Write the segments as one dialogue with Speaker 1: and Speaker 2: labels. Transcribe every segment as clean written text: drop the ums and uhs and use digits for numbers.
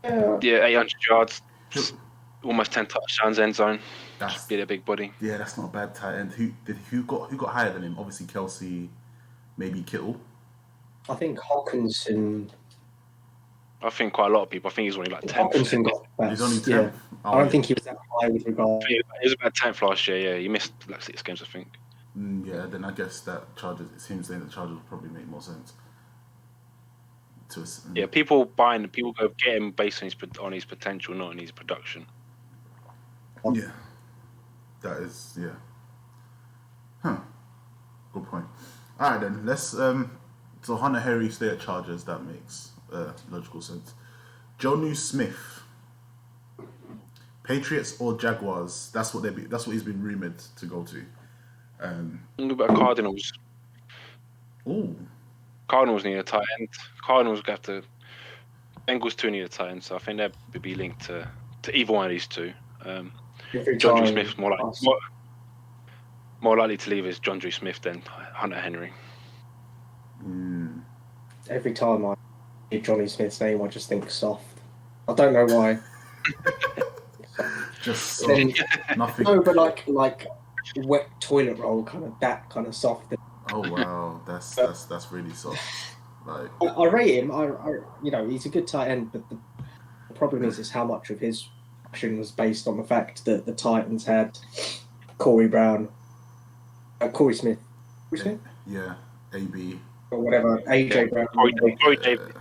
Speaker 1: Yeah, 800 yards, almost 10 touchdowns, end zone.
Speaker 2: That's
Speaker 1: Just be a big body.
Speaker 2: yeah, that's not a bad tight end. Who got higher than him? Obviously Kelsey, maybe Kittle.
Speaker 3: I think Hawkinson.
Speaker 1: I think quite a lot of people. I think he's only like 10th.
Speaker 3: Hawkinson got best.
Speaker 2: He's only 10th.
Speaker 3: Yeah.
Speaker 2: Oh,
Speaker 3: I don't
Speaker 2: yeah.
Speaker 3: think he was that high with regard.
Speaker 1: He was about 10th last year. Yeah, he missed like 6 games, I think.
Speaker 2: Yeah, then I guess that Chargers. It seems saying the Chargers would probably make more sense.
Speaker 1: Yeah, people go get him based on his potential, not on his production.
Speaker 2: Yeah, that is Good point. All right then, let's so Hunter Henry stay at Chargers. That makes logical sense. Jonnu Smith, Patriots or Jaguars? That's what he's been rumored to go to.
Speaker 1: What about Cardinals?
Speaker 2: Oh,
Speaker 1: Cardinals need a tight end. Cardinals have to. Bengals too need a tight end, so I think they'd be linked to either one of these two. Jonnu Smith's more likely to leave is Jonnu Smith than Hunter Henry.
Speaker 3: Every time I hear Jonnu Smith's name, I just think soft. I don't know why.
Speaker 2: just soft. Nothing.
Speaker 3: No, but like wet toilet roll, that kind of soft.
Speaker 2: Oh wow, that's really soft. Like
Speaker 3: I rate him. He's a good tight end, but the problem is how much of his action was based on the fact that the Titans had Corey Smith,
Speaker 2: yeah, AB
Speaker 3: or whatever, AJ Brown,
Speaker 1: Corey Davis,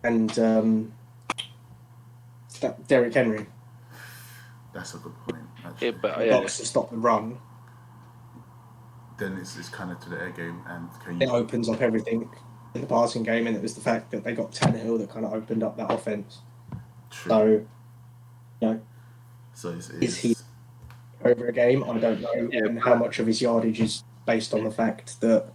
Speaker 3: and Derrick Henry.
Speaker 2: That's a good point. Actually.
Speaker 1: Yeah, but
Speaker 3: to stop the run.
Speaker 2: Then it's kind of to the air game, and
Speaker 3: it opens up everything in the passing game, and it was the fact that they got Tannehill that kind of opened up that offense.
Speaker 2: True.
Speaker 3: So, is he over a game? I don't know, and how much of his yardage is based on the fact that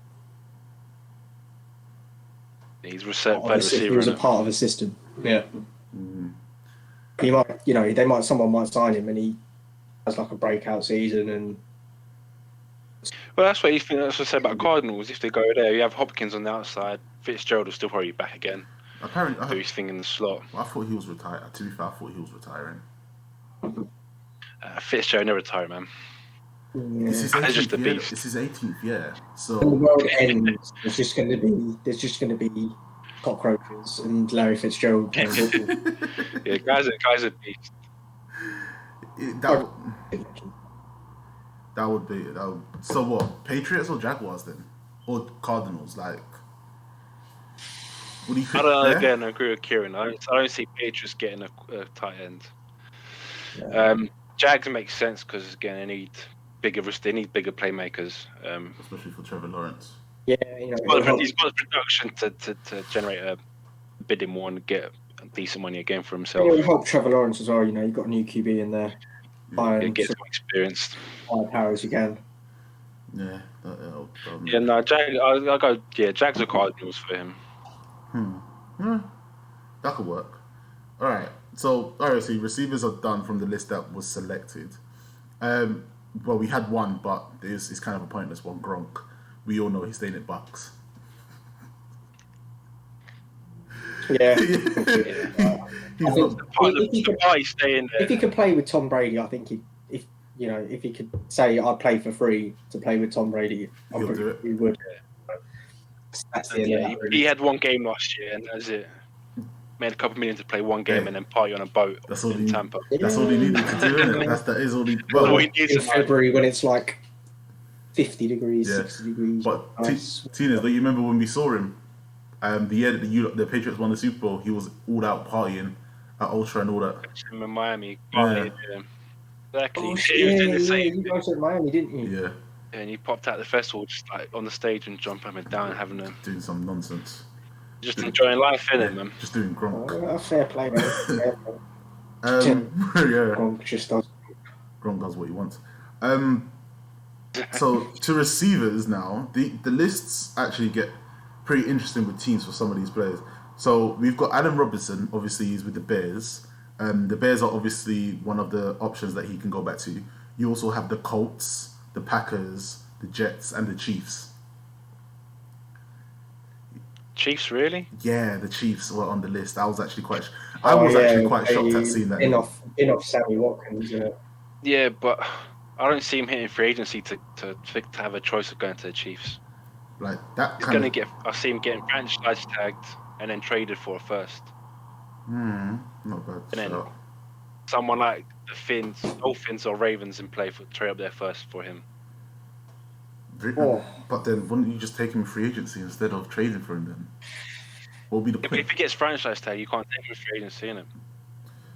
Speaker 1: he's
Speaker 3: he was a part of a system. Yeah. He might, someone might sign him, and he has like a breakout season, and.
Speaker 1: Well, that's what I said about Cardinals. If they go there, you have Hopkins on the outside. Fitzgerald will still probably be back again.
Speaker 2: Apparently,
Speaker 1: who's thinking the slot.
Speaker 2: I thought he was retired. To be fair, I thought he was retiring.
Speaker 1: Fitzgerald never retired, man.
Speaker 2: Yeah. It's just a beast. It's his 18th year. So
Speaker 3: when the world ends, there's just going to be cockroaches and Larry Fitzgerald playing football.
Speaker 1: Yeah, guys are beast.
Speaker 2: That would be. So what? Patriots or Jaguars then, or Cardinals? Like, what do you think?
Speaker 1: I agree with Kieran. I don't see Patriots getting a tight end. Yeah. Jags makes sense because again they need bigger playmakers.
Speaker 2: Especially for Trevor Lawrence.
Speaker 3: Yeah,
Speaker 1: he's got the production to generate a bidding more and get decent money again for himself.
Speaker 3: It will help Trevor Lawrence as well. You've got a new QB in there.
Speaker 1: Get some experience.
Speaker 3: High power as you can.
Speaker 2: Yeah.
Speaker 1: I'll go. Yeah, Jags or Cardinals for him.
Speaker 2: That could work. All right. So obviously receivers are done from the list that was selected. Well, we had one, but it's kind of a pointless one. Gronk. We all know he's staying at Bucks.
Speaker 3: Yeah.
Speaker 1: If
Speaker 3: he could play with Tom Brady, I think if he could say I'd play for free to play with Tom Brady, he would. That's the end.
Speaker 1: He had one game last year, and that's it. Made a couple million to play one game and then party on a boat in Tampa.
Speaker 2: That's all he needed to do, isn't it? That is all he.
Speaker 3: Well, in February when it's like 50 degrees, 60 degrees.
Speaker 2: But Tina, do you remember when we saw him? The year that the Patriots won the Super Bowl, he was all out partying at Ultra and all that.
Speaker 1: In Miami.
Speaker 3: Exactly. Oh, you guys were at Miami, didn't you?
Speaker 2: Yeah.
Speaker 1: And he popped out the festival just like on the stage and jumping up and down,
Speaker 2: doing some nonsense.
Speaker 1: Just enjoying life, innit, man?
Speaker 2: Just doing Gronk.
Speaker 3: Fair play, man. Gronk just does.
Speaker 2: Gronk does what he wants. So to receivers now, the lists actually get pretty interesting with teams for some of these players. So we've got Allen Robinson, obviously he's with the Bears. The Bears are obviously one of the options that he can go back to. You also have the Colts, the Packers, the Jets, and the Chiefs.
Speaker 1: Chiefs, really?
Speaker 2: Yeah, the Chiefs were on the list. I was actually quite shocked at seeing that.
Speaker 3: Off Sammy Watkins.
Speaker 1: Yeah, but I don't see him hitting free agency to have a choice of going to the Chiefs.
Speaker 2: Like that.
Speaker 1: I see him getting franchise tagged and then traded for a first.
Speaker 2: Not bad.
Speaker 1: And then someone like the Dolphins or Ravens in play for trade up their first for him.
Speaker 2: But then, wouldn't you just take him in free agency instead of trading for him? Then, what would be the point?
Speaker 1: If he gets franchise tag, you can't take him in free agency, innit?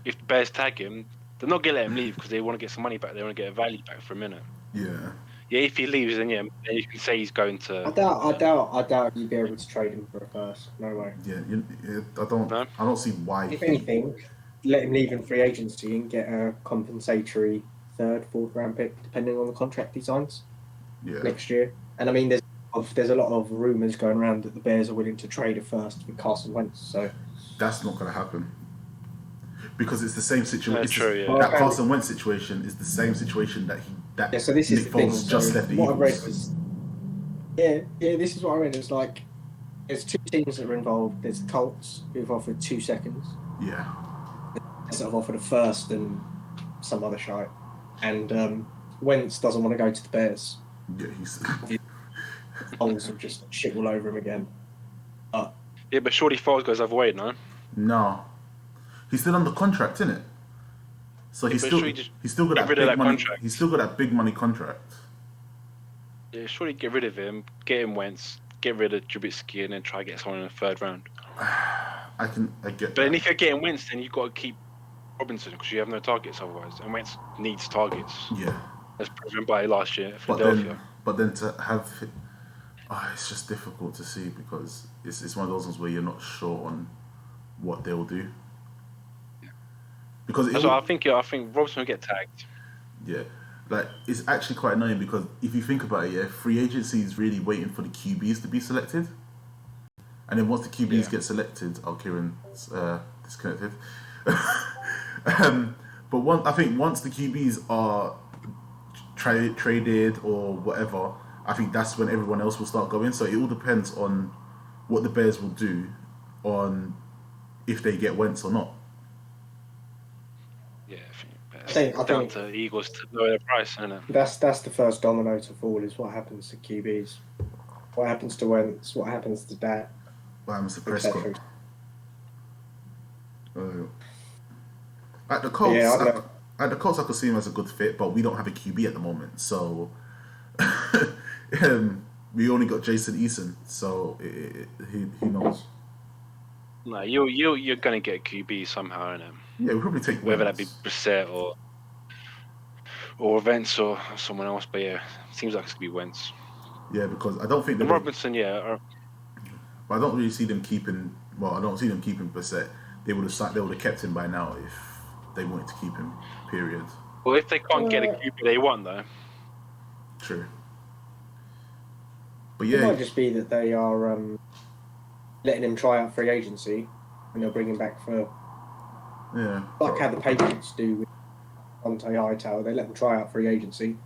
Speaker 1: If the Bears tag him, they're not gonna let him leave because they want to get some money back. They want to get a value back for a minute.
Speaker 2: Yeah.
Speaker 1: Yeah, if he leaves, then you can say he's going to.
Speaker 3: I doubt you'd be able to trade him for a first. No way.
Speaker 2: Yeah, I don't see why.
Speaker 3: If anything, let him leave in free agency and get a compensatory third, fourth round pick, depending on the contract he signs next year. And I mean, there's a lot of rumours going around that the Bears are willing to trade a first with Carson Wentz. So
Speaker 2: that's not going to happen because it's the same situation.
Speaker 1: True, yeah.
Speaker 2: That Carson Wentz situation is the same situation that
Speaker 3: so this
Speaker 2: Nick
Speaker 3: is the thing.
Speaker 2: Foles left the Eagles.
Speaker 3: What I read was, this is what I read. It's like there's two teams that are involved. There's the Colts who've offered 2 seconds.
Speaker 2: Yeah.
Speaker 3: They sort of offered a first and some other shite. And Wentz doesn't want to go to the Bears.
Speaker 2: Yeah, he's.
Speaker 3: Foles will just shit all over him again.
Speaker 1: Yeah, but surely Foles goes other way, no?
Speaker 2: No, he's still under contract, isn't it? So he's still got that big money. Contract. He's still got that big money contract.
Speaker 1: Yeah, surely get rid of him, get him Wentz, get rid of Trubisky, and then try to get someone in the third round.
Speaker 2: I get.
Speaker 1: But then if you're getting Wentz, then you've got to keep Robinson because you have no targets otherwise, and Wentz needs targets.
Speaker 2: Yeah. As
Speaker 1: proven by last year at Philadelphia.
Speaker 2: But then to have, it's just difficult to see because it's one of those ones where you're not sure on what they'll do.
Speaker 1: Yeah.
Speaker 2: Because
Speaker 1: I think Robinson will get tagged.
Speaker 2: Yeah, like it's actually quite annoying because if you think about it, free agency is really waiting for the QBs to be selected, and then once the QBs get selected, Kieran's disconnected. But I think once the QBs are traded or whatever, I think that's when everyone else will start going. So it all depends on what the Bears will do on if they get Wentz or not.
Speaker 1: Yeah, I think down to the Eagles to lower the price, isn't it?
Speaker 3: That's the first domino to fall is what happens to QBs. What happens to Wentz? What happens to Dak?
Speaker 2: What happens to Prescott? At the Colts, at the Colts, I could see him as a good fit, but we don't have a QB at the moment, so we only got Jason Eason, so who knows?
Speaker 1: No, you're gonna get a QB somehow, innit?
Speaker 2: Yeah, we'll probably take
Speaker 1: whether that be Brissett or Wentz or someone else, but yeah, seems like it's gonna be Wentz.
Speaker 2: Yeah, because I don't think
Speaker 1: Robinson,
Speaker 2: but I don't really see them keeping. Well, I don't see them keeping Brissett. They would have kept him by now if they wanted to keep him. Period.
Speaker 1: Well, if they can't get a QB they want, though.
Speaker 2: True. But yeah,
Speaker 3: it might just be that they are letting him try out free agency, and they'll bring him back for.
Speaker 2: Yeah.
Speaker 3: Like how the Patriots do with Monte Hightower, they let them try out free agency,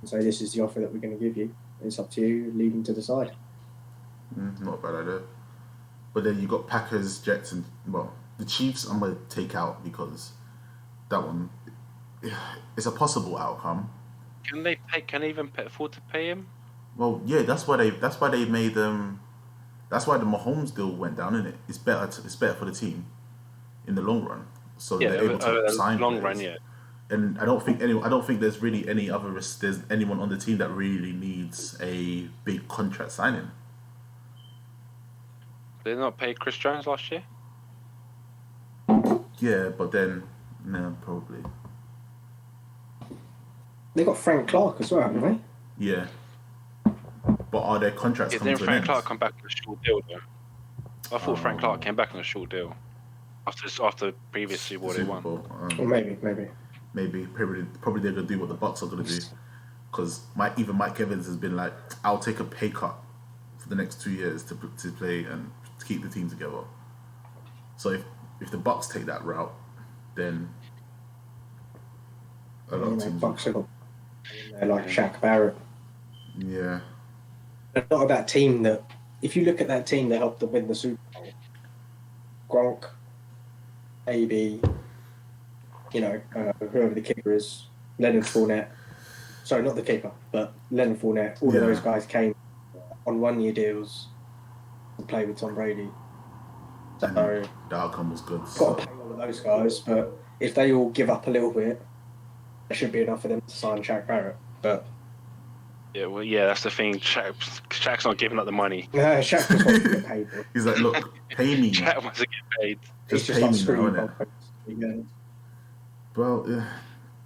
Speaker 3: and say this is the offer that we're going to give you. It's up to you, leave him to decide.
Speaker 2: Not a bad idea. But then you got Packers, Jets, and the Chiefs. I'm gonna take out because that one is a possible outcome.
Speaker 1: Can they even afford to pay him?
Speaker 2: Well, yeah, that's why they made them. That's why the Mahomes deal went down, isn't it? It's better for the team in the long run. So they're able to sign
Speaker 1: long
Speaker 2: players.
Speaker 1: Run, yeah.
Speaker 2: And I don't think there's really any other risk. There's anyone on the team that really needs a big contract signing.
Speaker 1: Did they not pay Chris Jones last year?
Speaker 2: Yeah, but then no, probably.
Speaker 3: They got Frank Clark as well, haven't they?
Speaker 2: Yeah. But are their contracts coming to an end?
Speaker 1: Didn't Frank Clark come back on a short deal though? I thought Frank Clark came back on a short deal after previously what they won.
Speaker 3: Or maybe.
Speaker 2: Probably they're gonna do what the Bucks are gonna do, because even Mike Evans has been like, I'll take a pay cut for the next 2 years to play and to keep the team together. So if the Bucks take that route, then a lot of teams.
Speaker 3: Bucks are like Shaq Barrett.
Speaker 2: Yeah.
Speaker 3: They're not that team that if you look at that team that helped them win the Super Bowl, Gronk, AB, whoever the kicker is, Leonard Fournette. Sorry, not the kicker, but Leonard Fournette. All of those guys came on 1-year deals to play with Tom Brady. So
Speaker 2: the outcome was good.
Speaker 3: Got to pay all of those guys, but if they all give up a little bit, there should be enough for them to sign Shaq Barrett. But
Speaker 1: that's the thing. Shaq's not giving up the money.
Speaker 3: Shaq just wants to get paid.
Speaker 2: He's like, look, pay me.
Speaker 1: Shaq wants to get paid.
Speaker 2: Just pay me now, Well,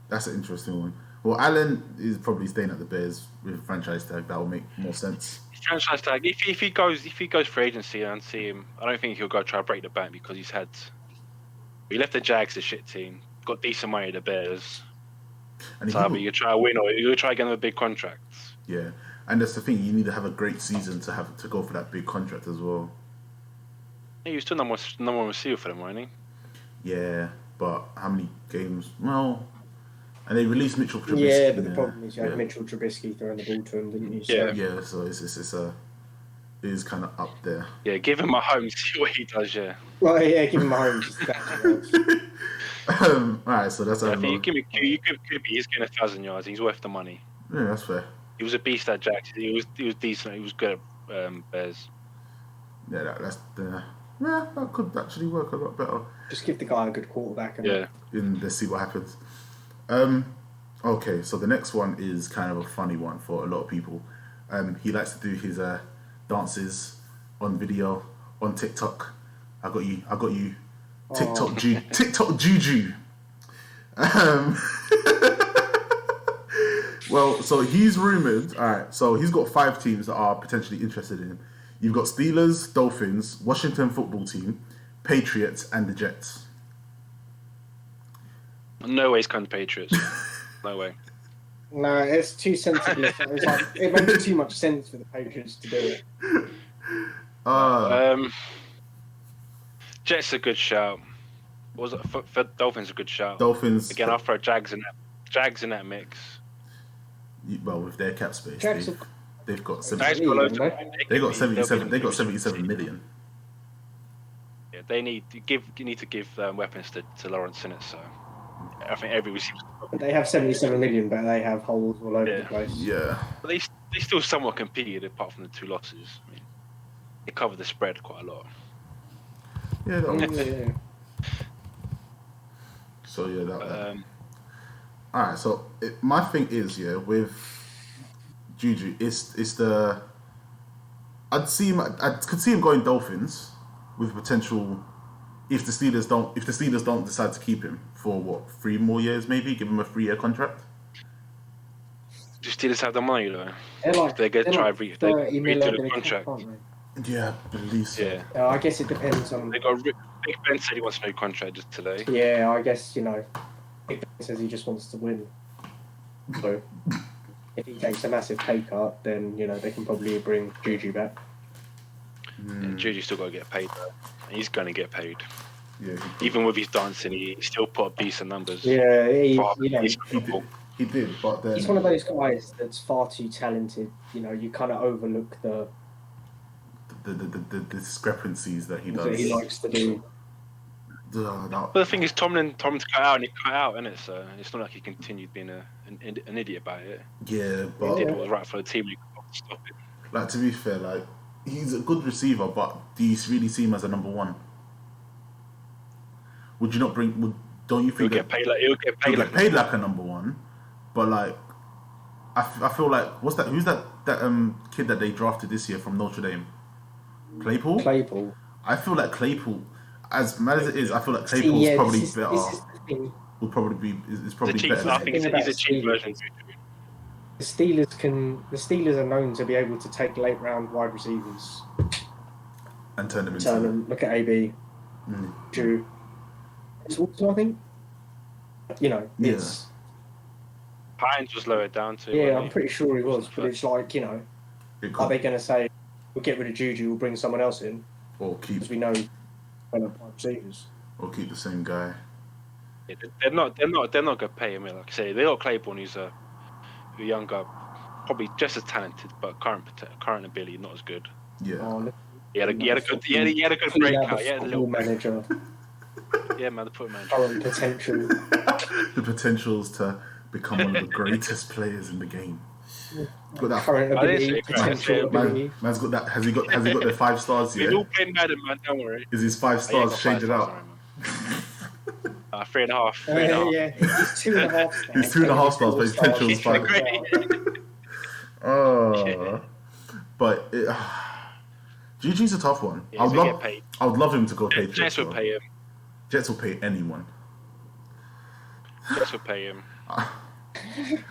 Speaker 2: that's an interesting one. Well, Allen is probably staying at the Bears with a franchise tag. That will make more sense.
Speaker 1: Franchise tag. If he goes for agency and see him, I don't think he'll go try to break the bank because he left the Jags, a shit team, got decent money at the Bears. And so you try to win or you try to get him a big contract.
Speaker 2: Yeah, and that's the thing. You need to have a great season to go for that big contract as well.
Speaker 1: He was still number one receiver for them, wasn't
Speaker 2: he? Yeah, but how many games? Well. And they released Mitchell Trubisky.
Speaker 3: Yeah, but the problem is you had Mitchell Trubisky throwing the ball to him, didn't you?
Speaker 2: So it is kind of up there.
Speaker 1: Yeah, give him a home, see what he does. Yeah.
Speaker 3: Well, yeah, give him a home.
Speaker 2: All right, so that's.
Speaker 1: I think he's getting 1,000 yards. He's worth the money.
Speaker 2: Yeah, that's fair.
Speaker 1: He was a beast at Jags. He was decent. He was good at Bears.
Speaker 2: Yeah, that could actually work a lot better.
Speaker 3: Just give the guy a good quarterback.
Speaker 2: And let's see what happens. Okay, so the next one is kind of a funny one for a lot of people. He likes to do his dances on video on TikTok. I got you. TikTok JuJu. Well, so he's rumored. All right, so he's got 5 teams that are potentially interested in him. You've got Steelers, Dolphins, Washington Football Team, Patriots, and the Jets.
Speaker 1: No way he's coming to Patriots. No way.
Speaker 3: No, it's too sensible. It makes too much sense for the Patriots to do
Speaker 2: it.
Speaker 1: Jets a good shout. What was it for Dolphins a good shout?
Speaker 2: Dolphins
Speaker 1: again. I'll throw Jags in that mix.
Speaker 2: Well, with their cap space, they've got
Speaker 3: 77.
Speaker 2: They got 77. They got 77 million.
Speaker 1: Yeah, you need to give weapons to Lawrence in it. So. I think every receiver.
Speaker 3: They have 77 million, but they have holes all over the place.
Speaker 2: Yeah.
Speaker 1: But they still somewhat competed apart from the 2 losses. I mean, they covered the spread quite a lot.
Speaker 2: Yeah.
Speaker 3: Yeah.
Speaker 2: So that. All right. So my thing is with JuJu, it's the. I could see him going Dolphins with potential. If the Steelers don't decide to keep him for 3 more years, maybe give him a 3-year contract.
Speaker 1: Do Steelers have the money though?
Speaker 3: They
Speaker 1: redo the contract.
Speaker 2: Yeah, I believe so.
Speaker 3: Yeah. I guess it depends on.
Speaker 1: Big Ben said he wants a new contract just today.
Speaker 3: Yeah, I guess Big Ben says he just wants to win. So if he takes a massive pay cut, then they can probably bring JuJu back.
Speaker 1: And JuJu's still got to get paid though. He's going to get paid.
Speaker 2: Yeah.
Speaker 1: Even with his dancing, he still put up decent numbers.
Speaker 3: Yeah, he
Speaker 2: did, but then...
Speaker 3: He's one of those guys that's far too talented. You kind of overlook the
Speaker 2: discrepancies that he does.
Speaker 3: That he likes to do.
Speaker 1: But the thing is, Tom's cut out and he cut out, innit? So it's not like he continued being an idiot about it.
Speaker 2: Yeah, but...
Speaker 1: He did what was right for the team. He couldn't stop it.
Speaker 2: Like, to be fair, he's a good receiver, but do you really see him as a number 1? Would you not bring? Don't you think
Speaker 1: he'll get paid
Speaker 2: like a number 1? But I feel like what's that? Who's that kid that they drafted this year from Notre Dame? Claypool. I feel like Claypool, as mad as it is, I feel like Claypool's probably better. Will probably be is probably better.
Speaker 1: I think he's a cheap version.
Speaker 3: The Steelers are known to be able to take late round wide receivers
Speaker 2: and turn them into.
Speaker 3: Look at AB, Drew. Also, I think it's.
Speaker 1: Hines was lowered down too.
Speaker 3: Yeah, I'm pretty sure he was, but it's are they going to say we'll get rid of JuJu, we'll bring someone else in,
Speaker 2: or keep?
Speaker 3: Because we know wide receivers,
Speaker 2: or keep the same guy.
Speaker 1: Yeah, they're not going to pay him. Like I say, they got Claiborne, who's a younger, probably just as talented, but current ability not as good.
Speaker 2: Yeah.
Speaker 1: He had a good breakout. Yeah, a little
Speaker 3: manager.
Speaker 1: Yeah, man, the football manager.
Speaker 3: Current potential.
Speaker 2: The potentials to become one of the greatest players in the game. Got that
Speaker 3: current ability, potential ability.
Speaker 2: Man's got that. Has he got the 5 stars yet?
Speaker 1: We've all played Madden, man. Don't worry.
Speaker 2: Is his 5 stars shaded out?
Speaker 1: 3.5.
Speaker 3: Yeah, he's 2.5 stars.
Speaker 2: He's 2.5 stars, but his potential is 5. But GG's a tough one.
Speaker 1: Yeah,
Speaker 2: I would love him to go Patriots.
Speaker 1: Jets would pay him.
Speaker 2: Jets will pay anyone.
Speaker 1: Jets will pay him.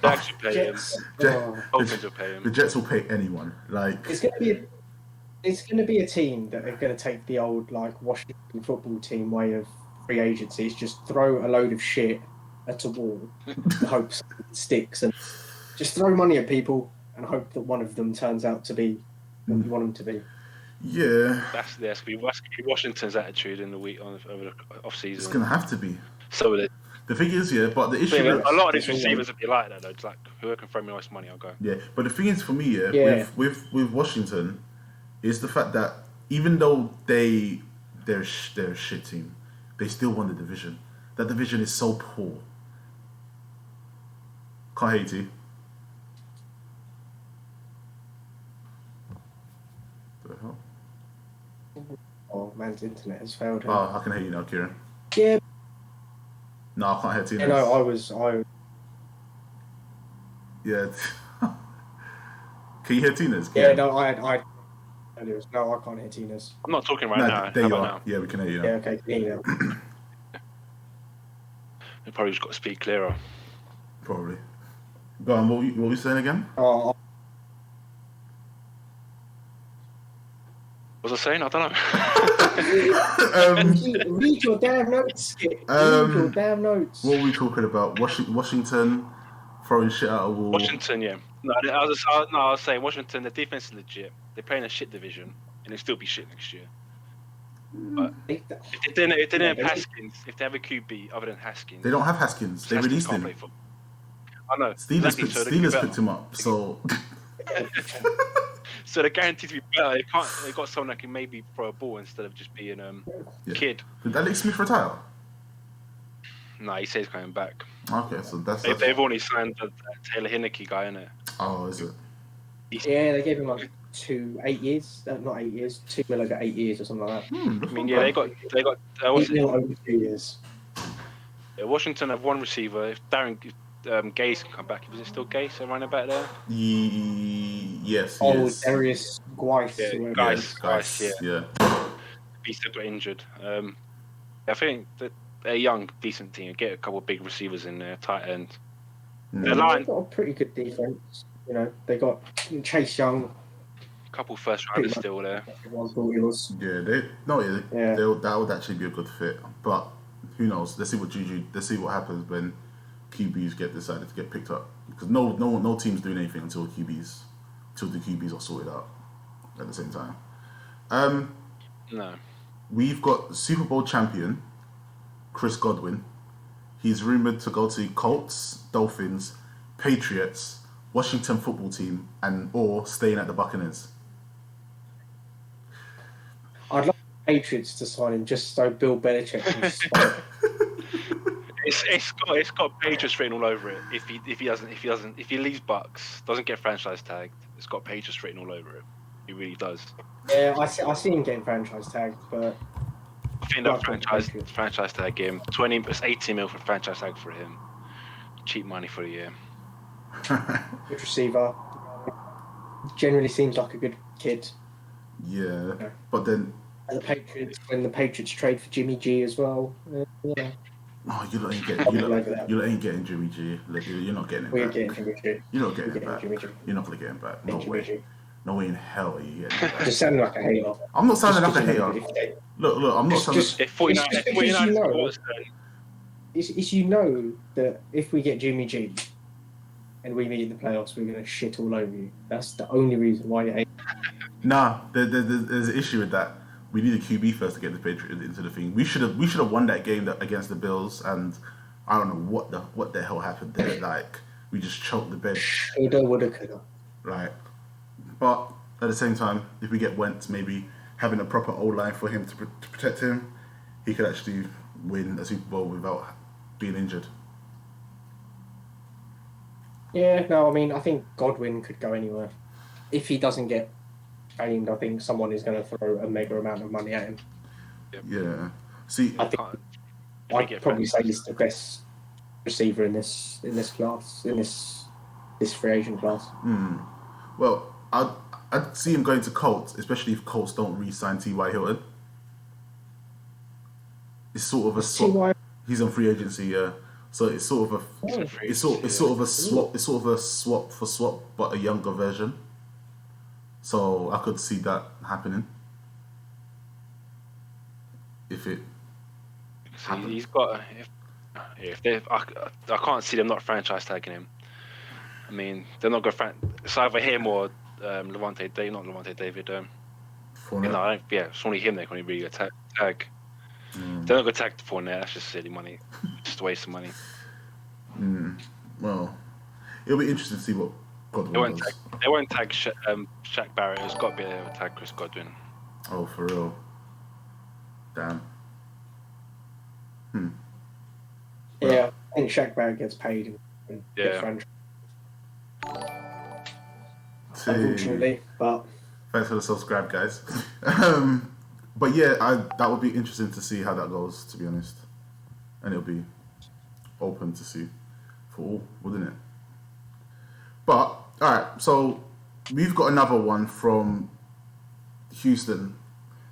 Speaker 1: Jags will pay him. Dolphins will pay him.
Speaker 2: The Jets will pay anyone. Like
Speaker 3: it's gonna be a team that are gonna take the old like Washington football team way of free agency. It's just throw a load of shit at a wall and hope something sticks, and just throw money at people and hope that one of them turns out to be what you want them to be.
Speaker 2: Yeah,
Speaker 1: that's gonna be Washington's attitude in the week over the off season.
Speaker 2: It's gonna have to be.
Speaker 1: So
Speaker 2: the thing is, but the issue
Speaker 1: a lot of these receivers would be like that though. It's like whoever can throw me most money, I'll go.
Speaker 2: Yeah, but the thing is for me, with Washington, is the fact that even though they're a shit team, they still won the division. That division is so poor. Can't hate you. What the hell?
Speaker 3: Oh, man's internet has failed him.
Speaker 2: Oh, I can hear you now, Kieran.
Speaker 3: Yeah.
Speaker 2: No, I can't hear Tina.
Speaker 3: Yeah, no, I.
Speaker 2: Yeah. Can you hear Tina's?
Speaker 3: Yeah, no, I. No, I can't hear Tina's.
Speaker 1: I'm not talking now.
Speaker 2: There you are. Now? Yeah, we can hear you now.
Speaker 3: Yeah, okay, can hear you now.
Speaker 1: You probably just got to speak clearer.
Speaker 2: Probably. Go on, what were you saying again?
Speaker 3: Oh.
Speaker 1: What was I saying? I don't
Speaker 3: know. Read your damn notes, Skip. Read your damn notes.
Speaker 2: What were we talking about? Washington throwing shit out of the wall.
Speaker 1: Washington, yeah. No, I was saying Washington, the defense is legit. They're playing a shit division, and they'll still be shit next year. But if they didn't have Haskins, if they have a QB other than Haskins...
Speaker 2: They don't have Haskins. They released him.
Speaker 1: I know.
Speaker 2: Steelers picked him up, so...
Speaker 1: So they're guaranteed to be better. They got someone that can maybe throw a ball instead of just being kid.
Speaker 2: Did Alex Smith retire?
Speaker 1: No, he says he's coming back.
Speaker 2: Okay, so
Speaker 1: they've only signed the Taylor Heineke guy, innit?
Speaker 2: Oh, is it?
Speaker 3: Yeah, they gave him like 8 years. Not 8 years. 2 mil over 8 years or something like that.
Speaker 1: I mean, yeah, they got
Speaker 3: 8 mil over 2 years.
Speaker 1: Yeah, Washington have one receiver. If Gase can come back, is it still Gase running back there?
Speaker 2: Yes.
Speaker 3: Darius Guice.
Speaker 1: Guice, yeah. He still got injured. I think that they're a young, decent team. Get a couple of big receivers in there, tight end.
Speaker 3: They've got a pretty good defense. You know, they got Chase Young.
Speaker 1: A couple first rounders still there.
Speaker 3: Everyone thought he was.
Speaker 2: That would actually be a good fit. But who knows? Let's see what happens when QBs decided to get picked up, because no team's doing anything until the QBs are sorted out at the same time.
Speaker 1: No.
Speaker 2: We've got Super Bowl champion Chris Godwin. He's rumored to go to Colts, Dolphins, Patriots, Washington football team, or staying at the Buccaneers.
Speaker 3: I'd like the Patriots to sign him just so Bill Belichick can spike.
Speaker 1: It's got Patriots written all over it. If he leaves Bucks, doesn't get franchise tagged, it's got Patriots written all over it. He really does.
Speaker 3: Yeah, I see him getting franchise tagged, but
Speaker 1: I think that franchise tag him. 18 mil for franchise tag for him. Cheap money for a year.
Speaker 3: Good receiver. Generally seems like a good kid.
Speaker 2: Yeah. But then
Speaker 3: when the Patriots trade for Jimmy G as well. Yeah.
Speaker 2: Oh, you ain't getting Jimmy G. You're not getting him back.
Speaker 3: Jimmy G.
Speaker 2: You're not getting him back. You're not going to get him back. No way. No way in hell are you getting him back.
Speaker 3: Just sounding like a hater.
Speaker 2: I'm not sounding like a hater. Look, I'm not sounding...
Speaker 3: It's you know that if we get Jimmy G and we meet in the playoffs, we're going to shit all over you. That's the only reason why you hate.
Speaker 2: Nah, there's an issue with that. We need a QB first to get the Patriots into the thing. We should have won that game against the Bills, and I don't know what the hell happened there. Like, we just choked the bed.
Speaker 3: Coulda, woulda, coulda.
Speaker 2: Right. But at the same time, if we get Wentz, maybe having a proper O-line for him to protect him, he could actually win a Super Bowl without being injured.
Speaker 3: Yeah, no, I mean, I think Godwin could go anywhere. If he doesn't get trained, I think someone is going to throw a mega amount of money at him.
Speaker 2: Yeah. See,
Speaker 3: I'd probably say he's the best receiver in this class, in this free agent class.
Speaker 2: Well, I'd see him going to Colts, especially if Colts don't re-sign T.Y. Hilton. It's sort of a swap. He's on free agency, yeah. So it's sort of a swap for swap, but a younger version. So I could see that happening. If it happens.
Speaker 1: He's got. I can't see them not franchise tagging him. I mean, they're not going to it's either him or Levante David, not Levante David. It's only him they're going to really tag. They're not going to tag the Fournette. That's just silly money. Just a waste of money.
Speaker 2: Well, it'll be interesting to see what Godwin does.
Speaker 1: They won't tag Shaq Barrett. It's got to be able to tag Chris Godwin.
Speaker 2: Oh, for real? Damn.
Speaker 3: Yeah, I think Shaq Barrett gets paid and gets franchise. Unfortunately, but
Speaker 2: thanks for the subscribe, guys. But yeah, that would be interesting to see how that goes, to be honest, and it'll be open to see for all, wouldn't it? But all right, so we've got another one from Houston,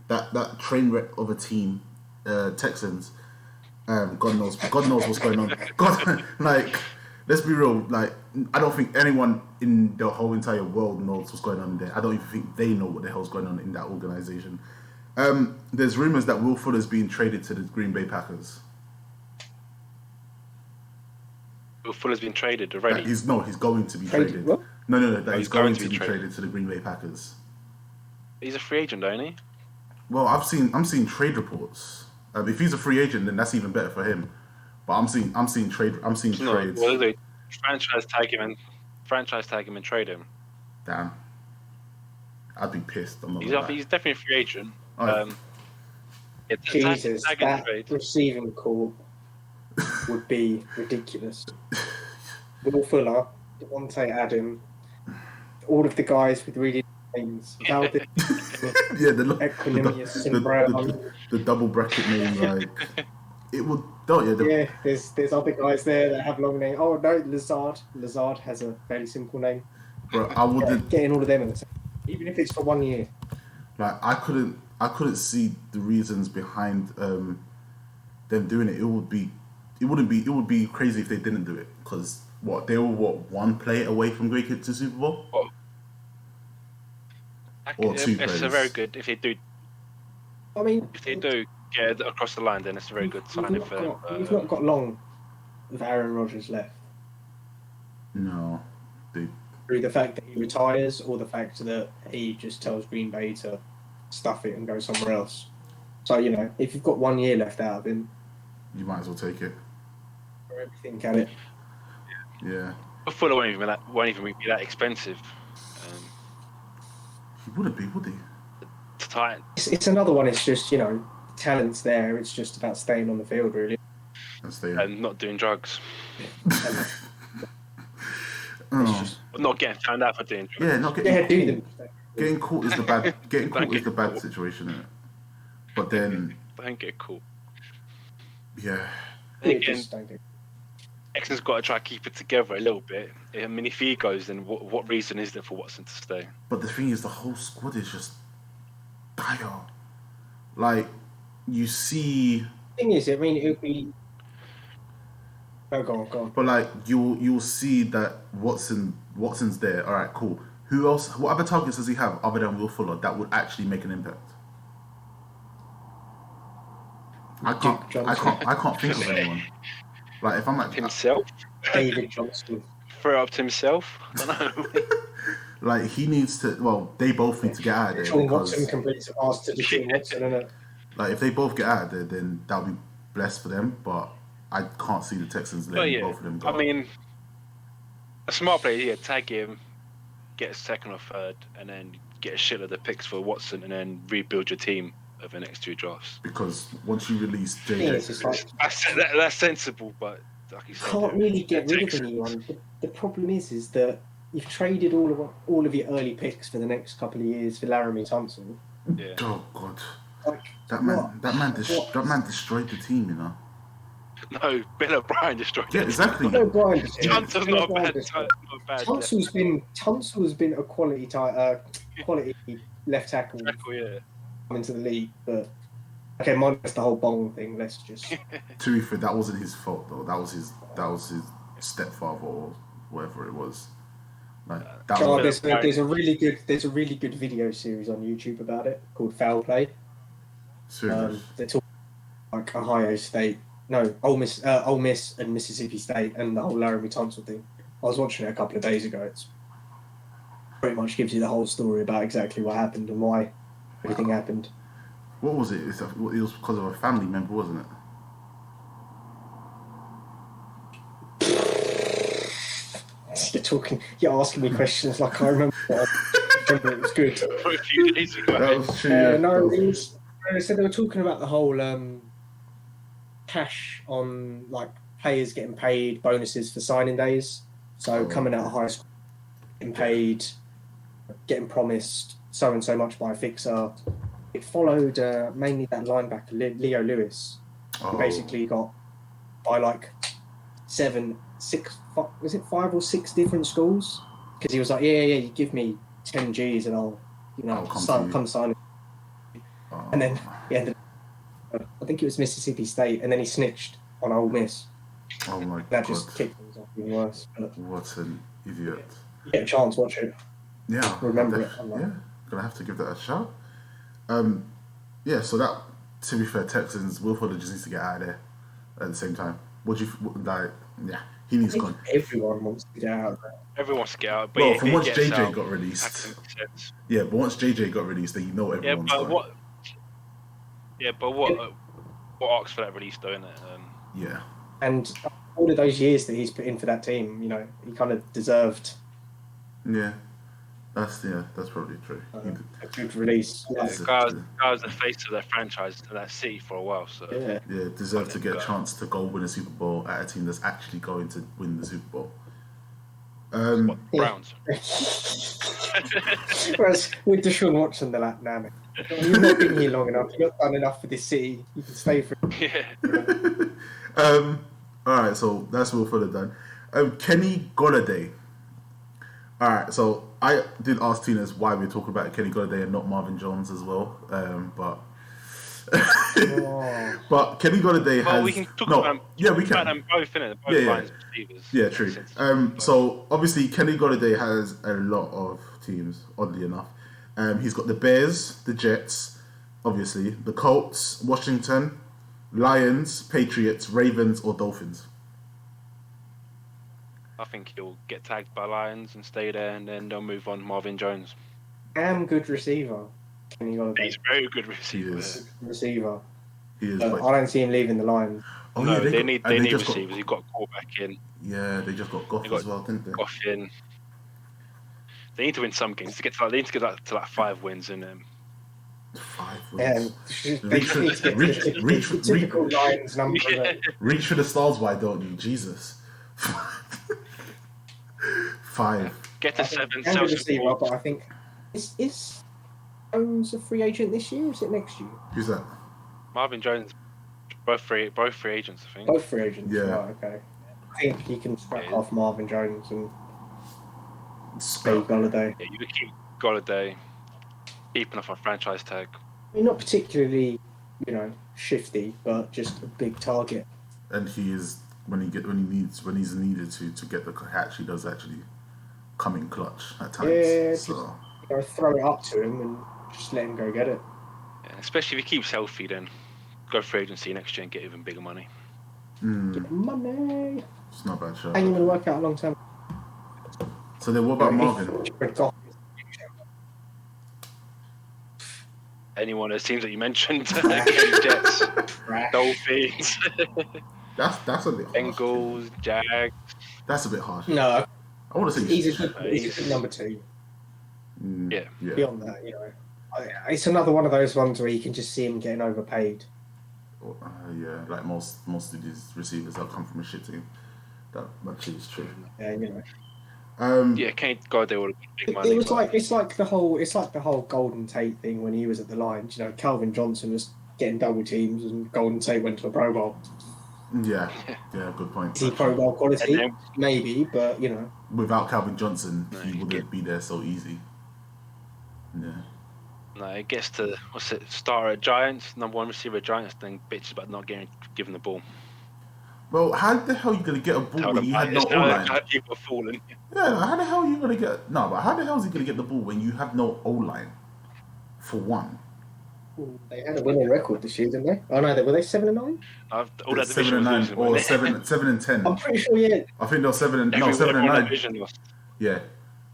Speaker 2: that train wreck of a team, Texans. God knows what's going on. Let's be real. I don't think anyone in the whole entire world knows what's going on there. I don't even think they know what the hell's going on in that organization. There's rumors that Will Fuller's being traded to the Green Bay Packers.
Speaker 1: Will Fuller's been traded already?
Speaker 2: He's going to be traded.
Speaker 3: What?
Speaker 2: No. He's going to be traded to the Green Bay Packers.
Speaker 1: He's a free agent, don't he?
Speaker 2: Well, I'm seeing trade reports. If he's a free agent, then that's even better for him. But I'm seeing trades.
Speaker 1: Well, they franchise tag him and trade him.
Speaker 2: Damn, I'd be pissed.
Speaker 3: He's
Speaker 1: definitely a free agent.
Speaker 3: Jesus, that receiving corps would be ridiculous. Will Fuller, Devontae Adam, all of the guys with really names.
Speaker 2: The double bracket name, it would.
Speaker 3: There's other guys there that have long names. Oh no, Lazard. Lazard has a fairly simple name.
Speaker 2: Bro, I wouldn't
Speaker 3: getting all of them in the same, even if it's for 1 year.
Speaker 2: I couldn't see the reasons behind them doing it. It would be crazy if they didn't do it, because they were one play away from going to Super Bowl. Or two plays.
Speaker 1: It's a very good if they do.
Speaker 3: I mean,
Speaker 1: if they do get across the line, then it's a very good sign.
Speaker 3: We've not got long with Aaron Rodgers left.
Speaker 2: No,
Speaker 3: through the fact that he retires, or the fact that he just tells Green Bay to stuff it and go somewhere else. So if you've got 1 year left out of him,
Speaker 2: you might as well take it.
Speaker 3: Throw everything at it.
Speaker 2: Yeah.
Speaker 1: But Fuller won't even be that expensive.
Speaker 2: He wouldn't be, would he?
Speaker 3: It's another one. It's just talent's there. It's just about staying on the field, really,
Speaker 1: and not doing drugs. Not getting found out for doing drugs.
Speaker 2: Yeah, not getting caught. Getting caught is the bad. Getting caught is the bad situation, isn't it? But then
Speaker 1: don't get caught.
Speaker 2: Yeah.
Speaker 1: Again, Texans got to try to keep it together a little bit. I mean, if he goes, then what reason is there for Watson to stay?
Speaker 2: But the thing is, the whole squad is just dire. You see.
Speaker 3: The thing is, I mean, it would be. Oh, go on.
Speaker 2: But you'll see that Watson's there. All right, cool. Who else? What other targets does he have other than Will Fuller that would actually make an impact? I can't think of anyone. If I'm
Speaker 1: himself,
Speaker 3: David Johnson,
Speaker 1: throw up to himself. I don't know.
Speaker 2: He needs to. Well, they both need to get out of there.
Speaker 3: Sean Watson completes a pass to Deshaun Watson, isn't it?
Speaker 2: If they both get out of there, then that'll be blessed for them. But I can't see the Texans letting both of them go.
Speaker 1: I mean, a smart player, tag him, get a second or third, and then get a shit of the picks for Watson and then rebuild your team over the next 2 drafts.
Speaker 2: Because once you release JJ,
Speaker 1: that's sensible, but like you said,
Speaker 3: can't really get rid of anyone. The problem is that you've traded all of your early picks for the next couple of years for Laramie Tunsil.
Speaker 1: Yeah.
Speaker 2: Oh God,
Speaker 3: like,
Speaker 2: that man destroyed the team, you know.
Speaker 1: No, Bill O'Brien destroyed it.
Speaker 2: Exactly.
Speaker 3: Bill O'Brien
Speaker 1: Tunsil's not a bad.
Speaker 3: Tunsil's been a quality left tackle
Speaker 1: Yeah.
Speaker 3: into the league, but okay, minus the whole Bong thing. Let's just.
Speaker 2: To be fair, that wasn't his fault though. That was his stepfather or whatever it was. Like
Speaker 3: there's a really good video series on YouTube about it called Foul Play. They're talking like Ohio State, Ole Miss and Mississippi State, and the whole Laramie Tunsil thing. I was watching it a couple of days ago. It's pretty much gives you the whole story about exactly what happened and why everything happened.
Speaker 2: What was it? It was because of a family member, wasn't it?
Speaker 3: You're asking me questions like I remember. It was good.
Speaker 1: For a few days ago.
Speaker 2: That was true.
Speaker 3: So they were talking about the whole cash on like players getting paid bonuses for signing days. So coming out of high school, getting paid, getting promised so and so much by a fixer. It followed mainly that linebacker Leo Lewis, who basically got by like 5 or 6 different schools because he was like, yeah, you give me 10 G's and I'll come sign it. And then he ended up, I think it was Mississippi State, and then he snitched on Ole Miss.
Speaker 2: Oh my God.
Speaker 3: That just kicked things off even worse. But
Speaker 2: what an idiot.
Speaker 3: You get a chance, watch it.
Speaker 2: Yeah.
Speaker 3: Remember it.
Speaker 2: Yeah, gonna have to give that a shot. Yeah, so that, to be fair, Texans, Will Fuller just needs to get out of there at the same time. He needs gone.
Speaker 3: Everyone wants to get out of there.
Speaker 1: Everyone wants to get out. But
Speaker 2: from once JJ got released. Yeah, but once JJ got released, then you know everyone's gone.
Speaker 1: But what arcs for that release, though, isn't it?
Speaker 2: Yeah.
Speaker 3: And all of those years that he's put in for that team, you know, he kind of deserved.
Speaker 2: Yeah. That's probably true.
Speaker 3: A good release.
Speaker 1: Yeah, guy was the face of their franchise to that city for a while, so
Speaker 2: deserved to get a chance to go win a Super Bowl at a team that's actually going to win the Super Bowl.
Speaker 1: Browns.
Speaker 3: Whereas with Deshaun Watson, they're like, nah, man, you've not been here long enough. You've not done enough for this city. You can stay for.
Speaker 1: Yeah.
Speaker 2: All right, so that's Will Fuller done. Kenny Golladay. All right, so I did ask Tinas why we're talking about Kenny Golladay and not Marvin Jones as well, but but Kenny Golladay has.
Speaker 1: Well, we can talk about them.
Speaker 2: Yeah, we can.
Speaker 1: About them both, innit? Both lines receivers.
Speaker 2: Yeah, true. So obviously Kenny Golladay has a lot of teams. Oddly enough, he's got the Bears, the Jets, obviously the Colts, Washington, Lions, Patriots, Ravens, or Dolphins.
Speaker 1: I think he'll get tagged by Lions and stay there, and then they'll move on Marvin Jones.
Speaker 3: Damn good receiver. He's
Speaker 1: a very good receiver.
Speaker 2: He is.
Speaker 3: I don't see him leaving the Lions.
Speaker 1: Oh, no, they need receivers. He got a quarterback in.
Speaker 2: Yeah, they just got Goff as well, didn't they?
Speaker 1: Goff in. They need to win some games to get to 5 wins in them.
Speaker 2: 5 wins.
Speaker 3: Reach typical Lions number. Yeah.
Speaker 2: Reach for the stars, why don't you? Jesus. 5.
Speaker 1: Get to 7.
Speaker 3: Receiver, but I think is Jones a free agent this year? Or is it next year?
Speaker 2: Who's that?
Speaker 1: Marvin Jones. Both free agents, I think.
Speaker 3: Both free agents.
Speaker 2: Yeah.
Speaker 3: Right, okay. I think he can scrap off Marvin Jones and stay Golladay.
Speaker 1: Yeah, you could keep Golladay, keeping off a franchise tag.
Speaker 3: I mean, not particularly, shifty, but just a big target.
Speaker 2: And he is. When he's needed to get the catch, he does actually come in clutch at times.
Speaker 3: Yeah,
Speaker 2: so
Speaker 3: just, throw it up to him and just let him go get it.
Speaker 1: Yeah, especially if he keeps healthy, then go free agency next year and get even bigger money.
Speaker 3: Get money.
Speaker 2: It's not a bad shot.
Speaker 3: And you're going to work out long term.
Speaker 2: So then, what about Marvin?
Speaker 1: Anyone of the teams that you mentioned, Jets, Dolphins.
Speaker 2: That's a bit harsh.
Speaker 1: Bengals, Jags.
Speaker 2: That's a bit harsh.
Speaker 3: No.
Speaker 2: I want to say
Speaker 3: he's a good number 2. Beyond that, it's another one of those ones where you can just see him getting overpaid.
Speaker 2: Like most of these receivers that come from a shit team. That actually is true.
Speaker 3: Yeah,
Speaker 1: Kane Golladay would have big money.
Speaker 3: It's like the whole Golden Tate thing when he was at the Lions. Calvin Johnson was getting double teams and Golden Tate went to a Pro Bowl.
Speaker 2: Yeah, good point.
Speaker 3: Is he Pro Bowl quality? Maybe, but
Speaker 2: without Calvin Johnson, he wouldn't be there so easy. Yeah.
Speaker 1: No, it gets to starter at Giants, number one receiver at Giants, then bitches about not given the ball.
Speaker 2: Well, how the hell are you gonna get a ball when you had no O-line?
Speaker 1: People are falling.
Speaker 2: Yeah, how the hell are you gonna get? No, but how the hell is he gonna get the ball when you have no O-line? For one.
Speaker 3: They had a winning record this year, didn't they? Oh no, were they 7-9?
Speaker 1: All that
Speaker 2: 7-9 or 7-10.
Speaker 3: I'm pretty sure, yeah.
Speaker 2: I think they were 7-9. Yeah,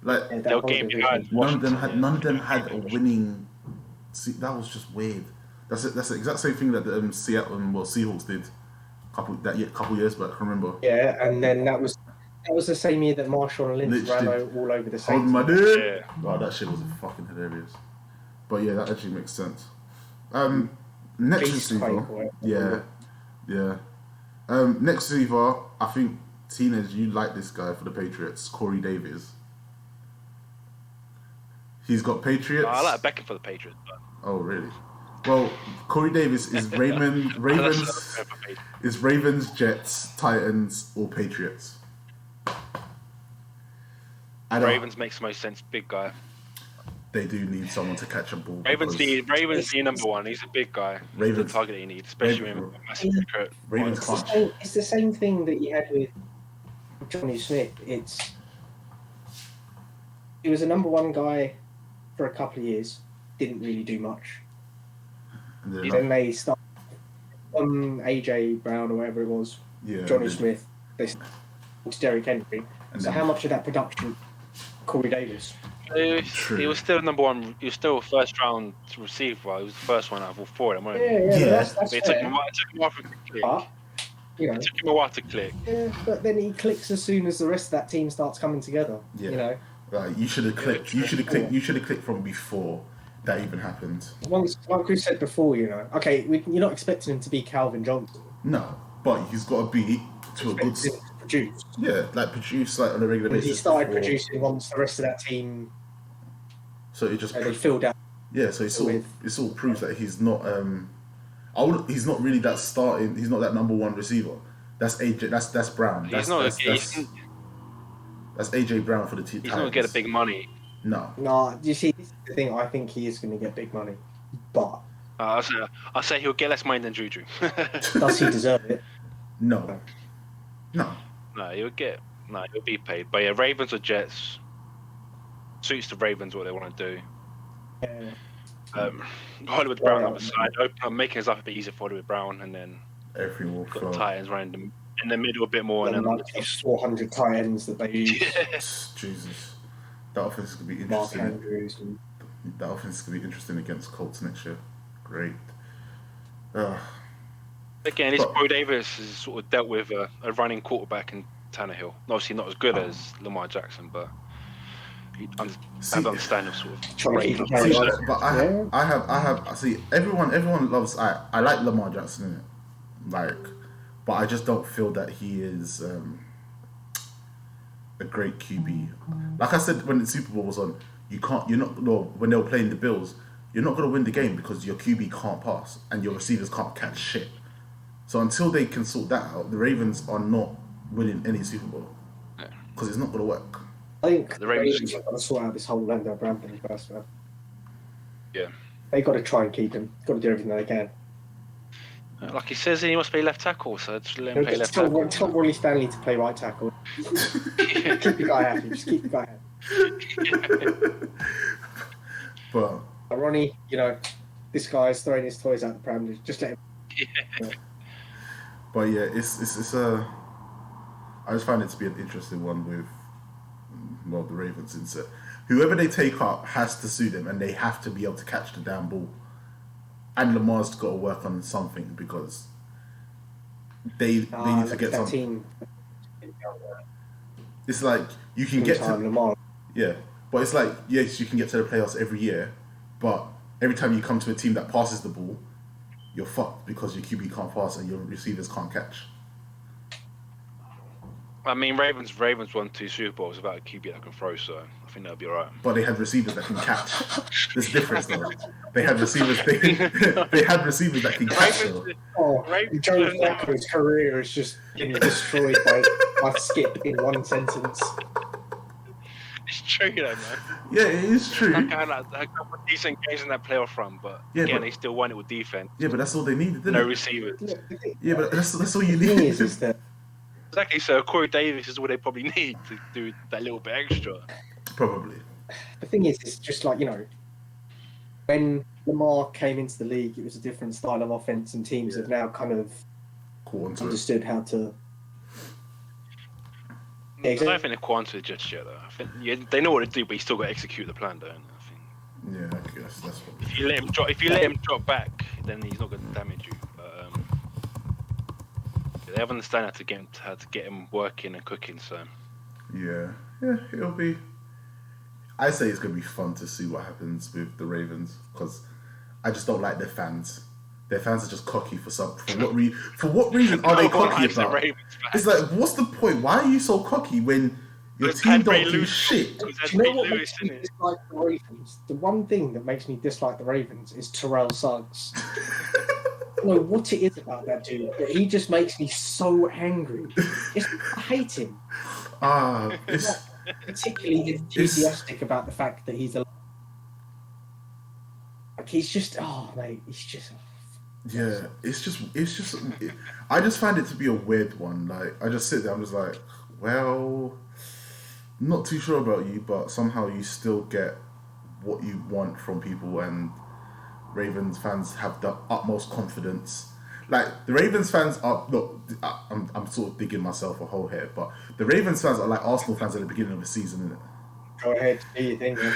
Speaker 2: like
Speaker 1: they'll game behind.
Speaker 2: None of them had a winning. See, that was just weird. That's the exact same thing that the Seahawks did a couple years back. I remember.
Speaker 3: Yeah, and then that was the same year that Marshall and Lynch ran all over the Saints.
Speaker 2: Oh, that shit was fucking hilarious. But yeah, that actually makes sense. Next receiver, next receiver, I think Teenage, you like this guy for the Patriots, Corey Davis. He's got Patriots.
Speaker 1: I like Beckham for the Patriots. But...
Speaker 2: Oh really? Well, Corey Davis is Ravens, Jets, Titans, or Patriots.
Speaker 1: Ravens makes the most sense. Big guy.
Speaker 2: They do need someone to catch a ball.
Speaker 1: Ravens need number one. He's a big guy.
Speaker 2: Ravens
Speaker 1: the target he needs, especially with a massive recruit.
Speaker 2: Ravens can't.
Speaker 3: It's the same thing that you had with Jonnu Smith. He was a number one guy for a couple of years. Didn't really do much. And then they started AJ Brown or whatever it was.
Speaker 2: Yeah.
Speaker 3: Jonnu Smith. They started Derrick Henry. So how much of that production? Corey Davis.
Speaker 1: He was still number one. He was still a first round receiver. He was the first one out of all four of them.
Speaker 3: That's
Speaker 1: it took him a while to click. It took him a while to click.
Speaker 3: Yeah, but then he clicks as soon as the rest of that team starts coming together.
Speaker 2: Yeah. Right, you should have clicked. You should have clicked from before that even happened.
Speaker 3: Once, like we said before, okay, you're not expecting him to be Calvin Johnson.
Speaker 2: No, but he's got to be to a good.
Speaker 3: Produce.
Speaker 2: Yeah, produce on a regular basis.
Speaker 3: He started producing once the rest of that team.
Speaker 2: So it just
Speaker 3: they filled out.
Speaker 2: Yeah, so it sort of proves that he's not. He's not really that starting. He's not that number one receiver. That's AJ. That's Brown. That's AJ Brown for the team.
Speaker 1: He's not gonna get a big money.
Speaker 2: No.
Speaker 3: You see, this is the thing. I think he is going to get big money, but
Speaker 1: I say he'll get less money than Juju.
Speaker 3: Does he deserve it?
Speaker 2: No.
Speaker 1: He'll be paid. But yeah, Ravens or Jets suits the Ravens what they want to do.
Speaker 3: Yeah.
Speaker 1: Hollywood Brown on the side, making his life a bit easier for Hollywood Brown, and then
Speaker 2: everything will
Speaker 1: got the Titans running in the middle a bit more, and then
Speaker 3: like 400 tight ends that they use.
Speaker 2: Jesus, that offense is gonna be interesting. Mark Andrews and... That offense is gonna be interesting against Colts next year. Great.
Speaker 1: Again, Corey Davis has sort of dealt with a running quarterback in Tannehill. Obviously, not as good as Lamar Jackson, but he understand of sort of.
Speaker 2: But I have. See, everyone loves. I like Lamar Jackson, but I just don't feel that he is a great QB. Like I said when the Super Bowl was on, when they were playing the Bills, you're not going to win the game because your QB can't pass and your receivers can't catch shit. So until they can sort that out, the Ravens are not winning any Super Bowl because it's not going to work.
Speaker 3: I think the Ravens have got to sort out this whole Orlando Brown thing first, man.
Speaker 1: Yeah.
Speaker 3: They've got to try and keep him. Got to do everything they can.
Speaker 1: Like he says, he must play left tackle, so just let him play left tackle.
Speaker 3: Tell Ronnie Stanley to play right tackle. Keep the guy happy. Just keep the guy happy.
Speaker 2: But
Speaker 3: Ronnie, this guy's throwing his toys out the pram. Just let him.
Speaker 1: Yeah.
Speaker 2: But yeah, it's a. I just find it to be an interesting one with, the Ravens insert. Whoever they take up has to suit them, and they have to be able to catch the damn ball. And Lamar's got to work on something because they need to get
Speaker 3: that
Speaker 2: something.
Speaker 3: Team.
Speaker 2: It's like you can get to
Speaker 3: Lamar.
Speaker 2: Yeah, But it's like, yes, you can get to the playoffs every year, but every time you come to a team that passes the ball, you're fucked because your QB can't pass and your receivers can't catch.
Speaker 1: I mean, Ravens won 2 Super Bowls without a QB that can throw, so I think that'll be alright.
Speaker 2: But they had receivers that can catch. There's a difference, though. They had receivers. They had receivers that can catch.
Speaker 3: Joe Flacco's career is just destroyed by Skip in one sentence.
Speaker 1: It's true, though, man.
Speaker 2: Yeah, it is true.
Speaker 1: Like I had a couple of decent games in that playoff run, but again, they still won it with defense.
Speaker 2: Yeah, but that's all they needed, didn't
Speaker 1: No
Speaker 2: it?
Speaker 1: receivers.
Speaker 2: Yeah, but that's all you need.
Speaker 3: Is that
Speaker 1: exactly. So Corey Davis is all they probably need to do that little bit extra.
Speaker 2: Probably.
Speaker 3: The thing is, it's just like, when Lamar came into the league, it was a different style of offense, and teams have now kind of understood how to.
Speaker 1: Yeah, exactly. I don't think they're quantum just yet, though. I think they know what to do, but you still got to execute the plan, don't you? I think.
Speaker 2: Yeah, I guess that's what.
Speaker 1: If you let him drop back, then he's not going to damage you. But they have understand how to get him working and cooking. So.
Speaker 2: Yeah, it'll be. I say it's going to be fun to see what happens with the Ravens because I just don't like their fans. Their fans are just cocky for what reason are they cocky about? It's like, what's the point? Why are you so cocky when your team don't do shit?
Speaker 3: Do you know what makes me dislike the Ravens? The one thing that makes me dislike the Ravens is Terrell Suggs. I don't know what it is about that dude, but he just makes me so angry. I hate him.
Speaker 2: It's
Speaker 3: not particularly enthusiastic about the fact that he's he's just he's just.
Speaker 2: Yeah, it's just. I just find it to be a weird one. Like, I just sit there, I'm just like, well, not too sure about you, but somehow you still get what you want from people, and Ravens fans have the utmost confidence. Like, the Ravens fans are, look, I'm sort of digging myself a hole here, but the Ravens fans are like Arsenal fans at the beginning of the season, isn't it?
Speaker 3: Go ahead, do your thing, man.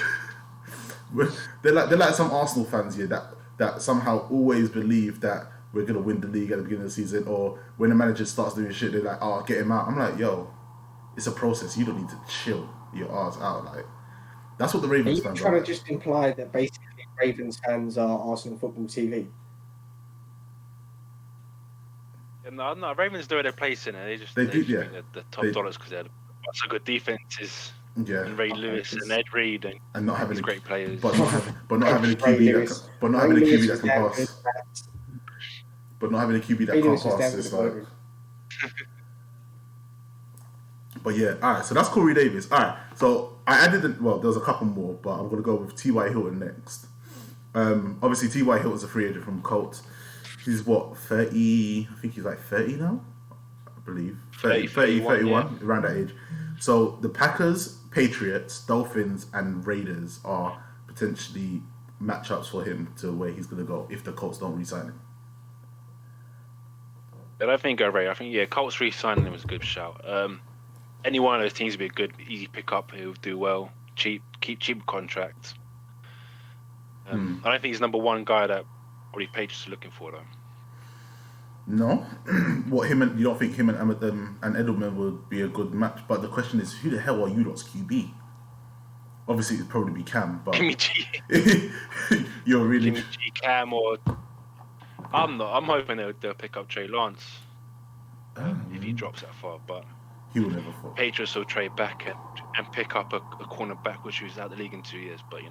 Speaker 2: They're like some Arsenal fans here that somehow always believe that we're going to win the league at the beginning of the season, or when the manager starts doing shit, they're like, oh, get him out. I'm like, yo, it's a process. You don't need to chill your ass out. Like, that's what the Ravens fans are.
Speaker 3: You're trying to just imply that basically Ravens fans are Arsenal Football TV?
Speaker 1: No, Ravens do their place in it. They do, the top dollars because they're such a good defenses.
Speaker 2: Yeah,
Speaker 1: and Ray Lewis and Ed Reed and not having great players,
Speaker 2: but not having a QB that can pass. But not having a QB that can't pass is like. But yeah, all right. So that's Corey Davis. All right. So I added. There was a couple more, but I'm gonna go with T.Y. Hilton next. Obviously T.Y. Hilton's a free agent from Colts. He's 30? I think he's like 30 now. I believe 30, 31 around that age. So the Packers, Patriots, Dolphins, and Raiders are potentially matchups for him to where he's going to go if the Colts don't re-sign him.
Speaker 1: I don't think I think Colts re-signing him was a good shout. Any one of those teams would be a good, easy pick-up. He'll do well, keep cheap contracts. I don't think he's number one guy that probably Patriots are looking for though.
Speaker 2: No, you don't think him and Edelman would be a good match? But the question is, who the hell are you lot's QB? Obviously, it'd probably be Cam, but
Speaker 1: Jimmy G.
Speaker 2: You're really
Speaker 1: Jimmy G, Cam, or I'm not. I'm hoping they'll pick up Trey Lance if he drops that far. But
Speaker 2: he will never fall.
Speaker 1: Patriots will trade back and pick up a cornerback, which was out of the league in 2 years. But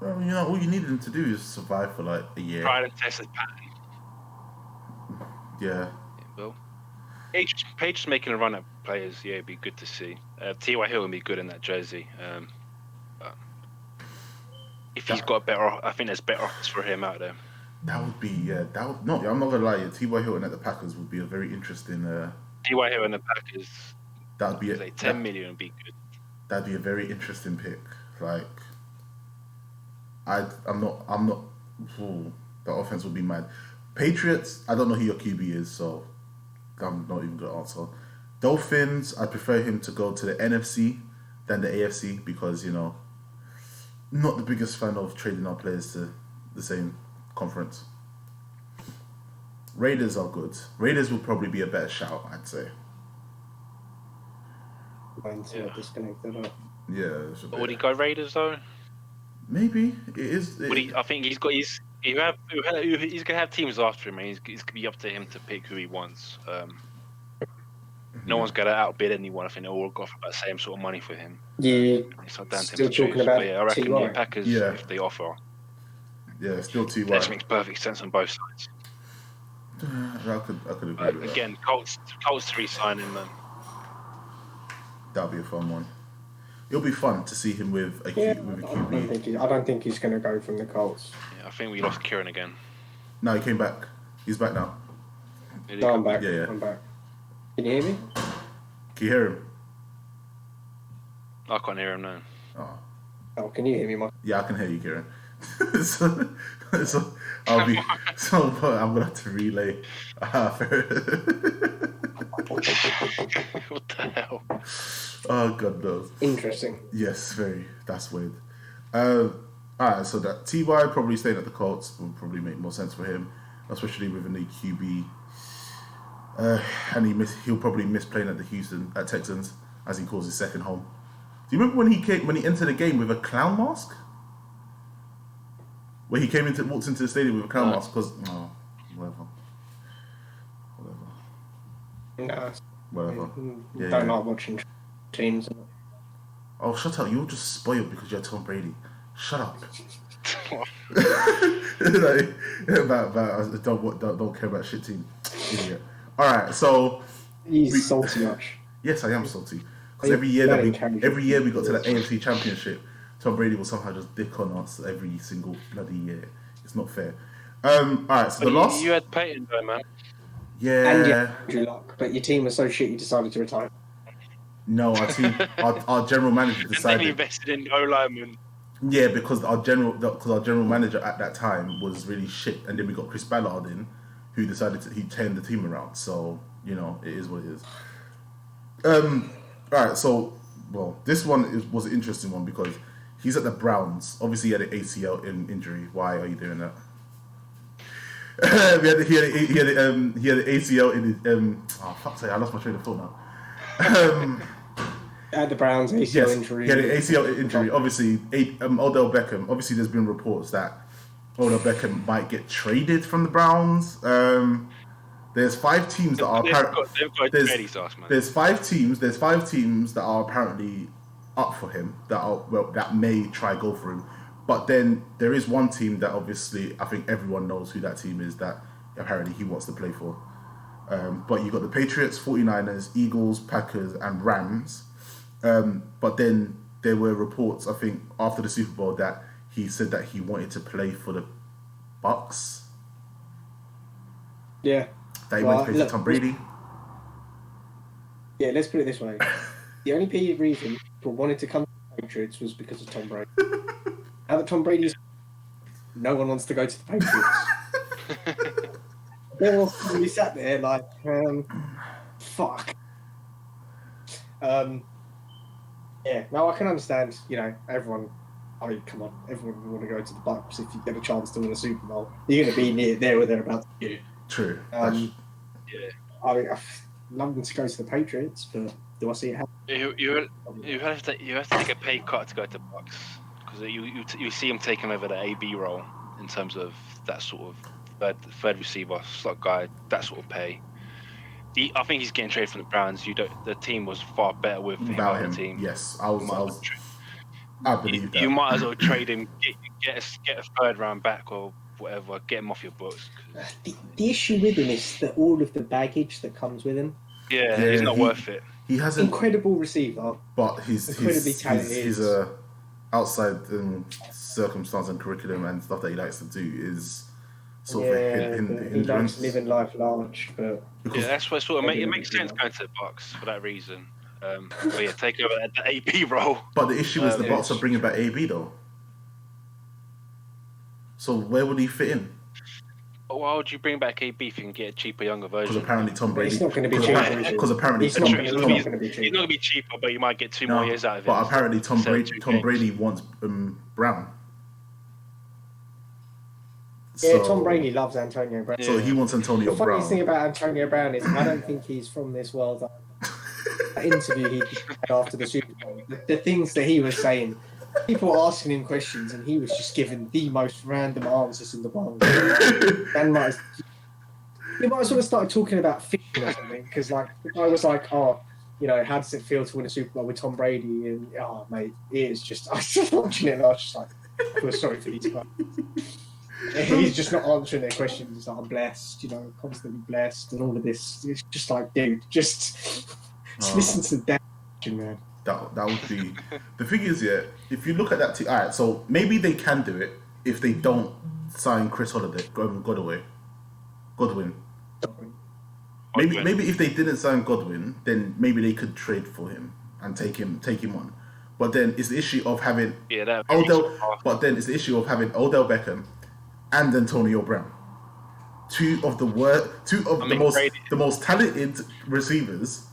Speaker 2: well, all you need them to do is survive for like a year.
Speaker 1: Try and test his pattern.
Speaker 2: Yeah.
Speaker 1: Well, Patriots making a run at players, it'd be good to see. T.Y. Hill would be good in that jersey. If he's got I think there's better offers for him out there.
Speaker 2: That would be, I'm not gonna lie, T.Y. Hilton at the Packers would be a very interesting.
Speaker 1: T.Y. Hill and the Packers.
Speaker 2: That would be
Speaker 1: like 10 million would be good.
Speaker 2: That'd be a very interesting pick. Like, I'm not. The offense would be mad. Patriots, I don't know who your QB is, so I'm not even gonna answer. Dolphins, I prefer him to go to the NFC than the AFC because not the biggest fan of trading our players to the same conference. Raiders are good. Raiders will probably be a better shout, I'd say.
Speaker 3: Disconnect that up.
Speaker 2: Yeah.
Speaker 1: Would he go Raiders though?
Speaker 2: Maybe it is.
Speaker 1: I think he's got he's gonna have teams after him, and it's gonna be up to him to pick who he wants. No one's gonna outbid anyone. I think they'll all go for about the same sort of money for him.
Speaker 3: Yeah.
Speaker 1: It's not down to
Speaker 3: Still
Speaker 1: him to choose.
Speaker 3: talking about
Speaker 1: But yeah, I reckon
Speaker 3: T.Y.
Speaker 1: the Packers, if they offer,
Speaker 2: still T.Y.
Speaker 1: that makes perfect sense on both sides.
Speaker 2: I could agree with that.
Speaker 1: Again, Colts to re-sign him, man.
Speaker 2: That'll be a fun one. It'll be fun to see him with a QB.
Speaker 3: I don't think he's going to go from the Colts.
Speaker 1: Yeah, I think we lost Kieran again.
Speaker 2: No, he came back. He's back now.
Speaker 3: No, I'm back.
Speaker 2: Yeah.
Speaker 3: I'm back. Can you hear me?
Speaker 2: Can you hear him?
Speaker 1: I can't hear him now.
Speaker 3: Oh, can you hear me, Mike?
Speaker 2: Yeah, I can hear you, Kieran. so I'm gonna have to relay.
Speaker 1: What the hell?
Speaker 2: Oh God knows.
Speaker 3: Interesting.
Speaker 2: Yes, very. That's weird. Alright, so that T.Y. probably staying at the Colts would probably make more sense for him, especially with a new QB. And he'll probably miss playing at Texans, as he calls his second home. Do you remember when he entered the game with a clown mask? Where he walked into the stadium with a clown mask because whatever.
Speaker 3: Nah.
Speaker 2: Whatever. Yeah,
Speaker 3: Don't like watching teams.
Speaker 2: Oh, shut up! You're just spoiled because you're Tom Brady. Shut up. Don't care about shit team. Idiot. All right, so
Speaker 3: he's salty much.
Speaker 2: Yes, I am salty because every year we got to the AFC Championship, Tom Brady will somehow just dick on us every single bloody year. It's not fair. All right, so
Speaker 1: you had Peyton though, man.
Speaker 2: Yeah.
Speaker 3: And you had Andrew Luck, but your team was so shit you decided to retire.
Speaker 2: No, our team, our general manager decided.
Speaker 1: And then he invested in O-lineman.
Speaker 2: Yeah, because our general manager at that time was really shit, and then we got Chris Ballard in, who decided he turned the team around. So it is what it is. All right, so this one was an interesting one because he's at the Browns. Obviously, he had an ACL injury. Why are you doing that? he had an ACL in his fuck's sake, I lost my train of thought now.
Speaker 3: At the Browns, ACL injury.
Speaker 2: He had an ACL injury. Obviously, Odell Beckham. Obviously, there's been reports that Odell Beckham might get traded from the Browns. There's 5 teams that are There's 5 teams. There's 5 teams that are apparently up for him that may try go for him. But then there is one team that obviously I think everyone knows who that team is that apparently he wants to play for. But you've got the Patriots, 49ers, Eagles, Packers, and Rams. But then there were reports, I think, after the Super Bowl that he said that he wanted to play for the Bucks.
Speaker 3: Yeah.
Speaker 2: That he wanted to play for Tom Brady.
Speaker 3: Yeah, let's put it this way. The only reason people wanted to come to the Patriots was because of Tom Brady. Now that Tom Brady's... No one wants to go to the Patriots. They're all probably sat there like, fuck. Yeah, no, I can understand, everyone... I mean, come on, everyone would want to go to the Bucks if you get a chance to win a Super Bowl. You're going to be near there or thereabouts. Yeah.
Speaker 2: True.
Speaker 3: I mean, I'd love them to go to the Patriots, but do I see it happen?
Speaker 1: You have to take a pay cut to go to the Bucks because you see him taking over the AB role in terms of that sort of third receiver, slot guy, that sort of pay. I think he's getting traded from the Browns. The team was far better with him on the team.
Speaker 2: Yes, I believe that.
Speaker 1: You might as well trade him, get a third round back or whatever, get him off your books.
Speaker 3: The issue with him is that all of the baggage that comes with him.
Speaker 1: Yeah, he's not worth it.
Speaker 2: He has
Speaker 3: an incredible receiver,
Speaker 2: but he's
Speaker 3: incredibly talented.
Speaker 2: He's outside circumstance and curriculum and stuff that he likes to do is sort of a hindrance.
Speaker 3: He likes living life large, but
Speaker 1: that's what it makes sense going to the Bucks for that reason. But yeah, take over the AB role.
Speaker 2: But the issue is the Bucks are bringing back AB though. So where would he fit in?
Speaker 1: Why would you bring back AB if you can get a cheaper, younger version?
Speaker 2: Because apparently Tom Brady.
Speaker 3: It's not going to be cheaper.
Speaker 2: Because apparently
Speaker 1: he's not going to be cheaper, but you might get 2 more years out of it.
Speaker 2: But apparently Tom Brady wants Brown.
Speaker 3: Yeah, Tom Brady loves Antonio Brown.
Speaker 2: So he wants Antonio Brown.
Speaker 3: The funniest thing about Antonio Brown is I don't think he's from this world. that interview he did after the Super Bowl, the things that he was saying, people were asking him questions and he was just giving the most random answers in the world. You might as well have started talking about fishing or something, because like the guy was like, "Oh, how does it feel to win a Super Bowl with Tom Brady?" And mate, it is just. I was just watching it and I was just like, I feel sorry for these guys. He's just not answering their questions. He's like, "I'm blessed, constantly blessed," and all of this. It's just like, dude, just listen to the damn man.
Speaker 2: That would be the thing is, yeah. If you look at that team, all right. So maybe they can do it if they don't sign Godwin. Maybe if they didn't sign Godwin, then maybe they could trade for him and take him on. But then it's the issue of having Odell. But then it's the issue of having Odell Beckham and Antonio Brown, two of the most talented receivers,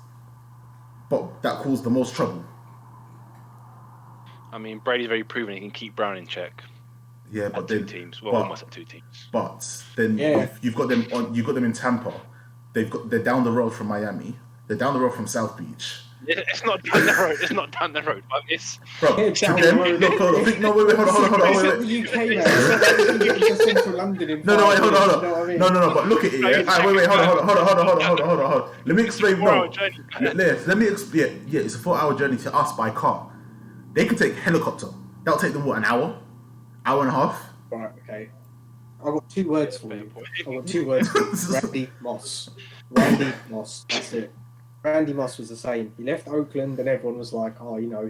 Speaker 2: but that caused the most trouble.
Speaker 1: I mean, Brady's very proven he can keep Brown in check.
Speaker 2: Yeah, but then
Speaker 1: 2 teams. Well, almost at 2 teams.
Speaker 2: But then you've got them in Tampa. They're down the road from Miami. They're down the road from South Beach.
Speaker 1: It's not down the road. It's not down the road. But it's
Speaker 2: bro. To them, look, hold on. No, wait, hold on.
Speaker 3: It's not the UK, man. It's central London.
Speaker 2: No, hold on. No. But look at it. Yeah? Wait, hold on. Let me explain. Let me explain. Yeah, it's a 4-hour journey to us by car. They can take helicopter. That'll take them an hour and a half.
Speaker 3: Right. Okay. I've got 2 words for you. Randy Moss. That's it. Randy Moss was the same. He left Oakland and everyone was like,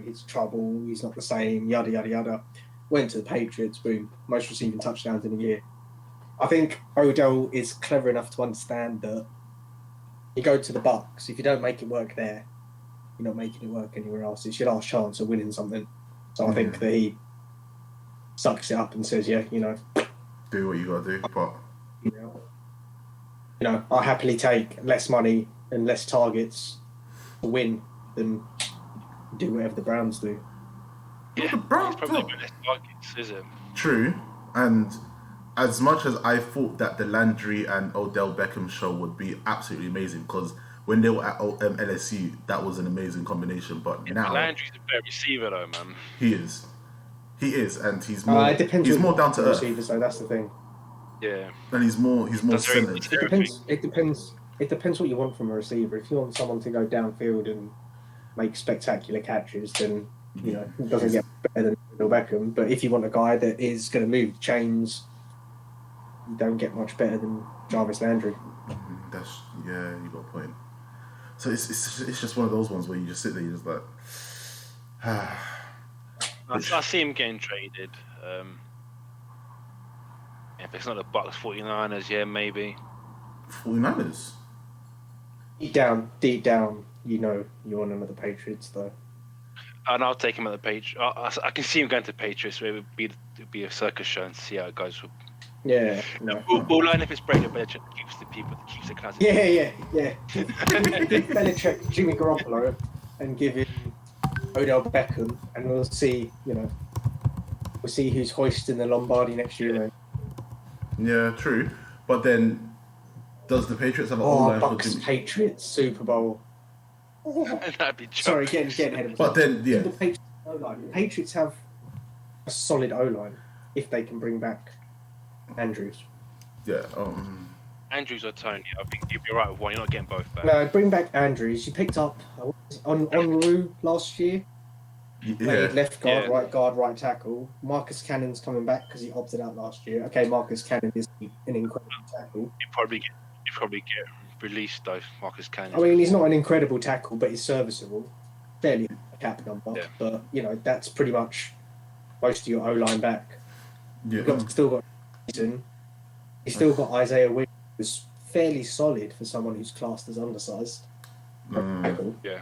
Speaker 3: he's trouble, he's not the same, yada, yada, yada. Went to the Patriots, boom. Most receiving touchdowns in a year. I think Odell is clever enough to understand that you go to the Bucs, if you don't make it work there, you're not making it work anywhere else. It's your last chance of winning something. So I think that he sucks it up and says, do
Speaker 2: what you gotta do, but
Speaker 3: I'll happily take less money and less targets to win than do whatever the Browns do.
Speaker 1: Yeah,
Speaker 2: the Browns
Speaker 1: probably less targets, is it?
Speaker 2: True, and as much as I thought that the Landry and Odell Beckham show would be absolutely amazing, because when they were at LSU, that was an amazing combination. But now
Speaker 1: Landry's a better receiver, though, man.
Speaker 2: He is, and he's more.
Speaker 3: It depends.
Speaker 2: He's more down to earth.
Speaker 3: Receivers, so that's the thing.
Speaker 1: Yeah,
Speaker 2: and he's more centered.
Speaker 3: It depends what you want from a receiver. If you want someone to go downfield and make spectacular catches, then it doesn't get better than Odell Beckham. But if you want a guy that is going to move chains, you don't get much better than Jarvis Landry.
Speaker 2: You got a point. So it's just one of those ones where you just sit there, you're just like.
Speaker 1: I see him getting traded. If it's not the Bucs, 49ers, maybe.
Speaker 2: 49ers?
Speaker 3: Deep down, you want him at the Patriots, though.
Speaker 1: And I'll take him at the Patriots. I can see him going to the Patriots, where it would be a circus show and see how it goes.
Speaker 3: Yeah.
Speaker 1: We'll line up his Brady Belichick keeps the class.
Speaker 3: Yeah. Give Belichick Jimmy Garoppolo and give him Odell Beckham, and we'll see. We'll see who's hoisting the Lombardi next year. Man.
Speaker 2: Yeah, true. But then, does the Patriots have an O-line for Jimmy?
Speaker 3: Patriots Super Bowl.
Speaker 1: That'd be
Speaker 3: sorry, getting ahead of
Speaker 2: But then, yeah.
Speaker 3: The Patriots have a solid O-line if they can bring back Andrews.
Speaker 2: Yeah.
Speaker 1: Andrews or Tony, I think you'll be right with one. You're not getting both back.
Speaker 3: No, bring back Andrews. You picked up Onru last year. Played left guard, right guard, right tackle. Marcus Cannon's coming back because he opted out last year. Okay, Marcus Cannon is an incredible tackle.
Speaker 1: You probably get released though, Marcus Cannon.
Speaker 3: I mean, he's not an incredible tackle, but he's serviceable. Barely a cap number, but that's pretty much most of your O-line back.
Speaker 2: Yeah.
Speaker 3: You've still got Hilton. He's still got Isaiah Wynn, who's fairly solid for someone who's classed as undersized. Tackle.
Speaker 1: Yeah.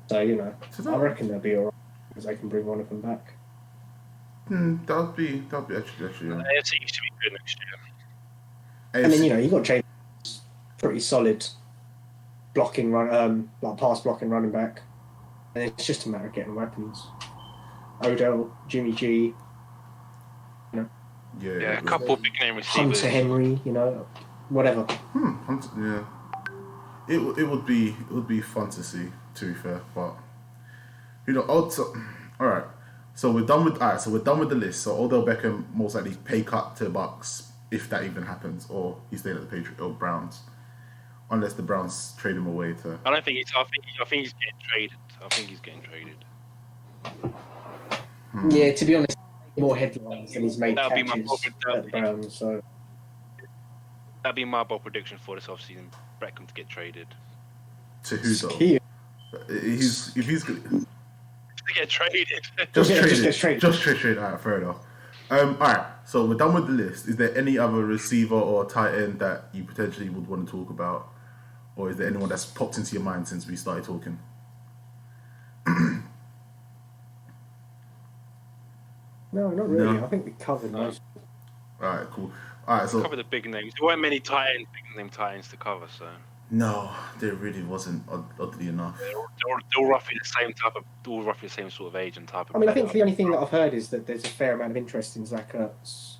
Speaker 3: So I reckon they'll be alright because they can bring one of them back.
Speaker 2: That'd be actually. Yeah.
Speaker 1: AFC used to be good next year.
Speaker 3: And then you got James, pretty solid blocking run, pass blocking running back, and it's just a matter of getting weapons. Odell, Jimmy G.
Speaker 1: Yeah, a couple of big name receivers.
Speaker 3: Hunter Henry, whatever.
Speaker 2: Hunter, yeah. it would be fun to see. To be fair, but also, all right. So we're done with the list. So Odell Beckham most likely pay cut to the Bucks if that even happens, or he's staying at the Patriots or Browns, unless the Browns trade him away to.
Speaker 1: I don't think he's. I think he's getting traded. I think he's getting traded.
Speaker 3: Yeah, to be honest, more headlines than he's made
Speaker 1: That'll
Speaker 3: catches
Speaker 1: be my
Speaker 3: at the Browns. So
Speaker 1: that'd be my bold prediction for this offseason: Beckham to get traded.
Speaker 2: To who though? If he's
Speaker 1: to get traded.
Speaker 2: Just trade. All right, fair enough. All right, so we're done with the list. Is there any other receiver or tight end that you potentially would want to talk about, or is there anyone that's popped into your mind since we started talking?
Speaker 3: No, not really. No. I think we covered most.
Speaker 2: All right, cool. All right, so
Speaker 1: cover the big names. There weren't many big name tight ends to cover, so.
Speaker 2: No, there really wasn't. Oddly enough,
Speaker 1: they're all roughly the same type of, all roughly the same sort of age and type of.
Speaker 3: I mean, I think the only thing that I've heard is that there's a fair amount of interest in Zach Ertz.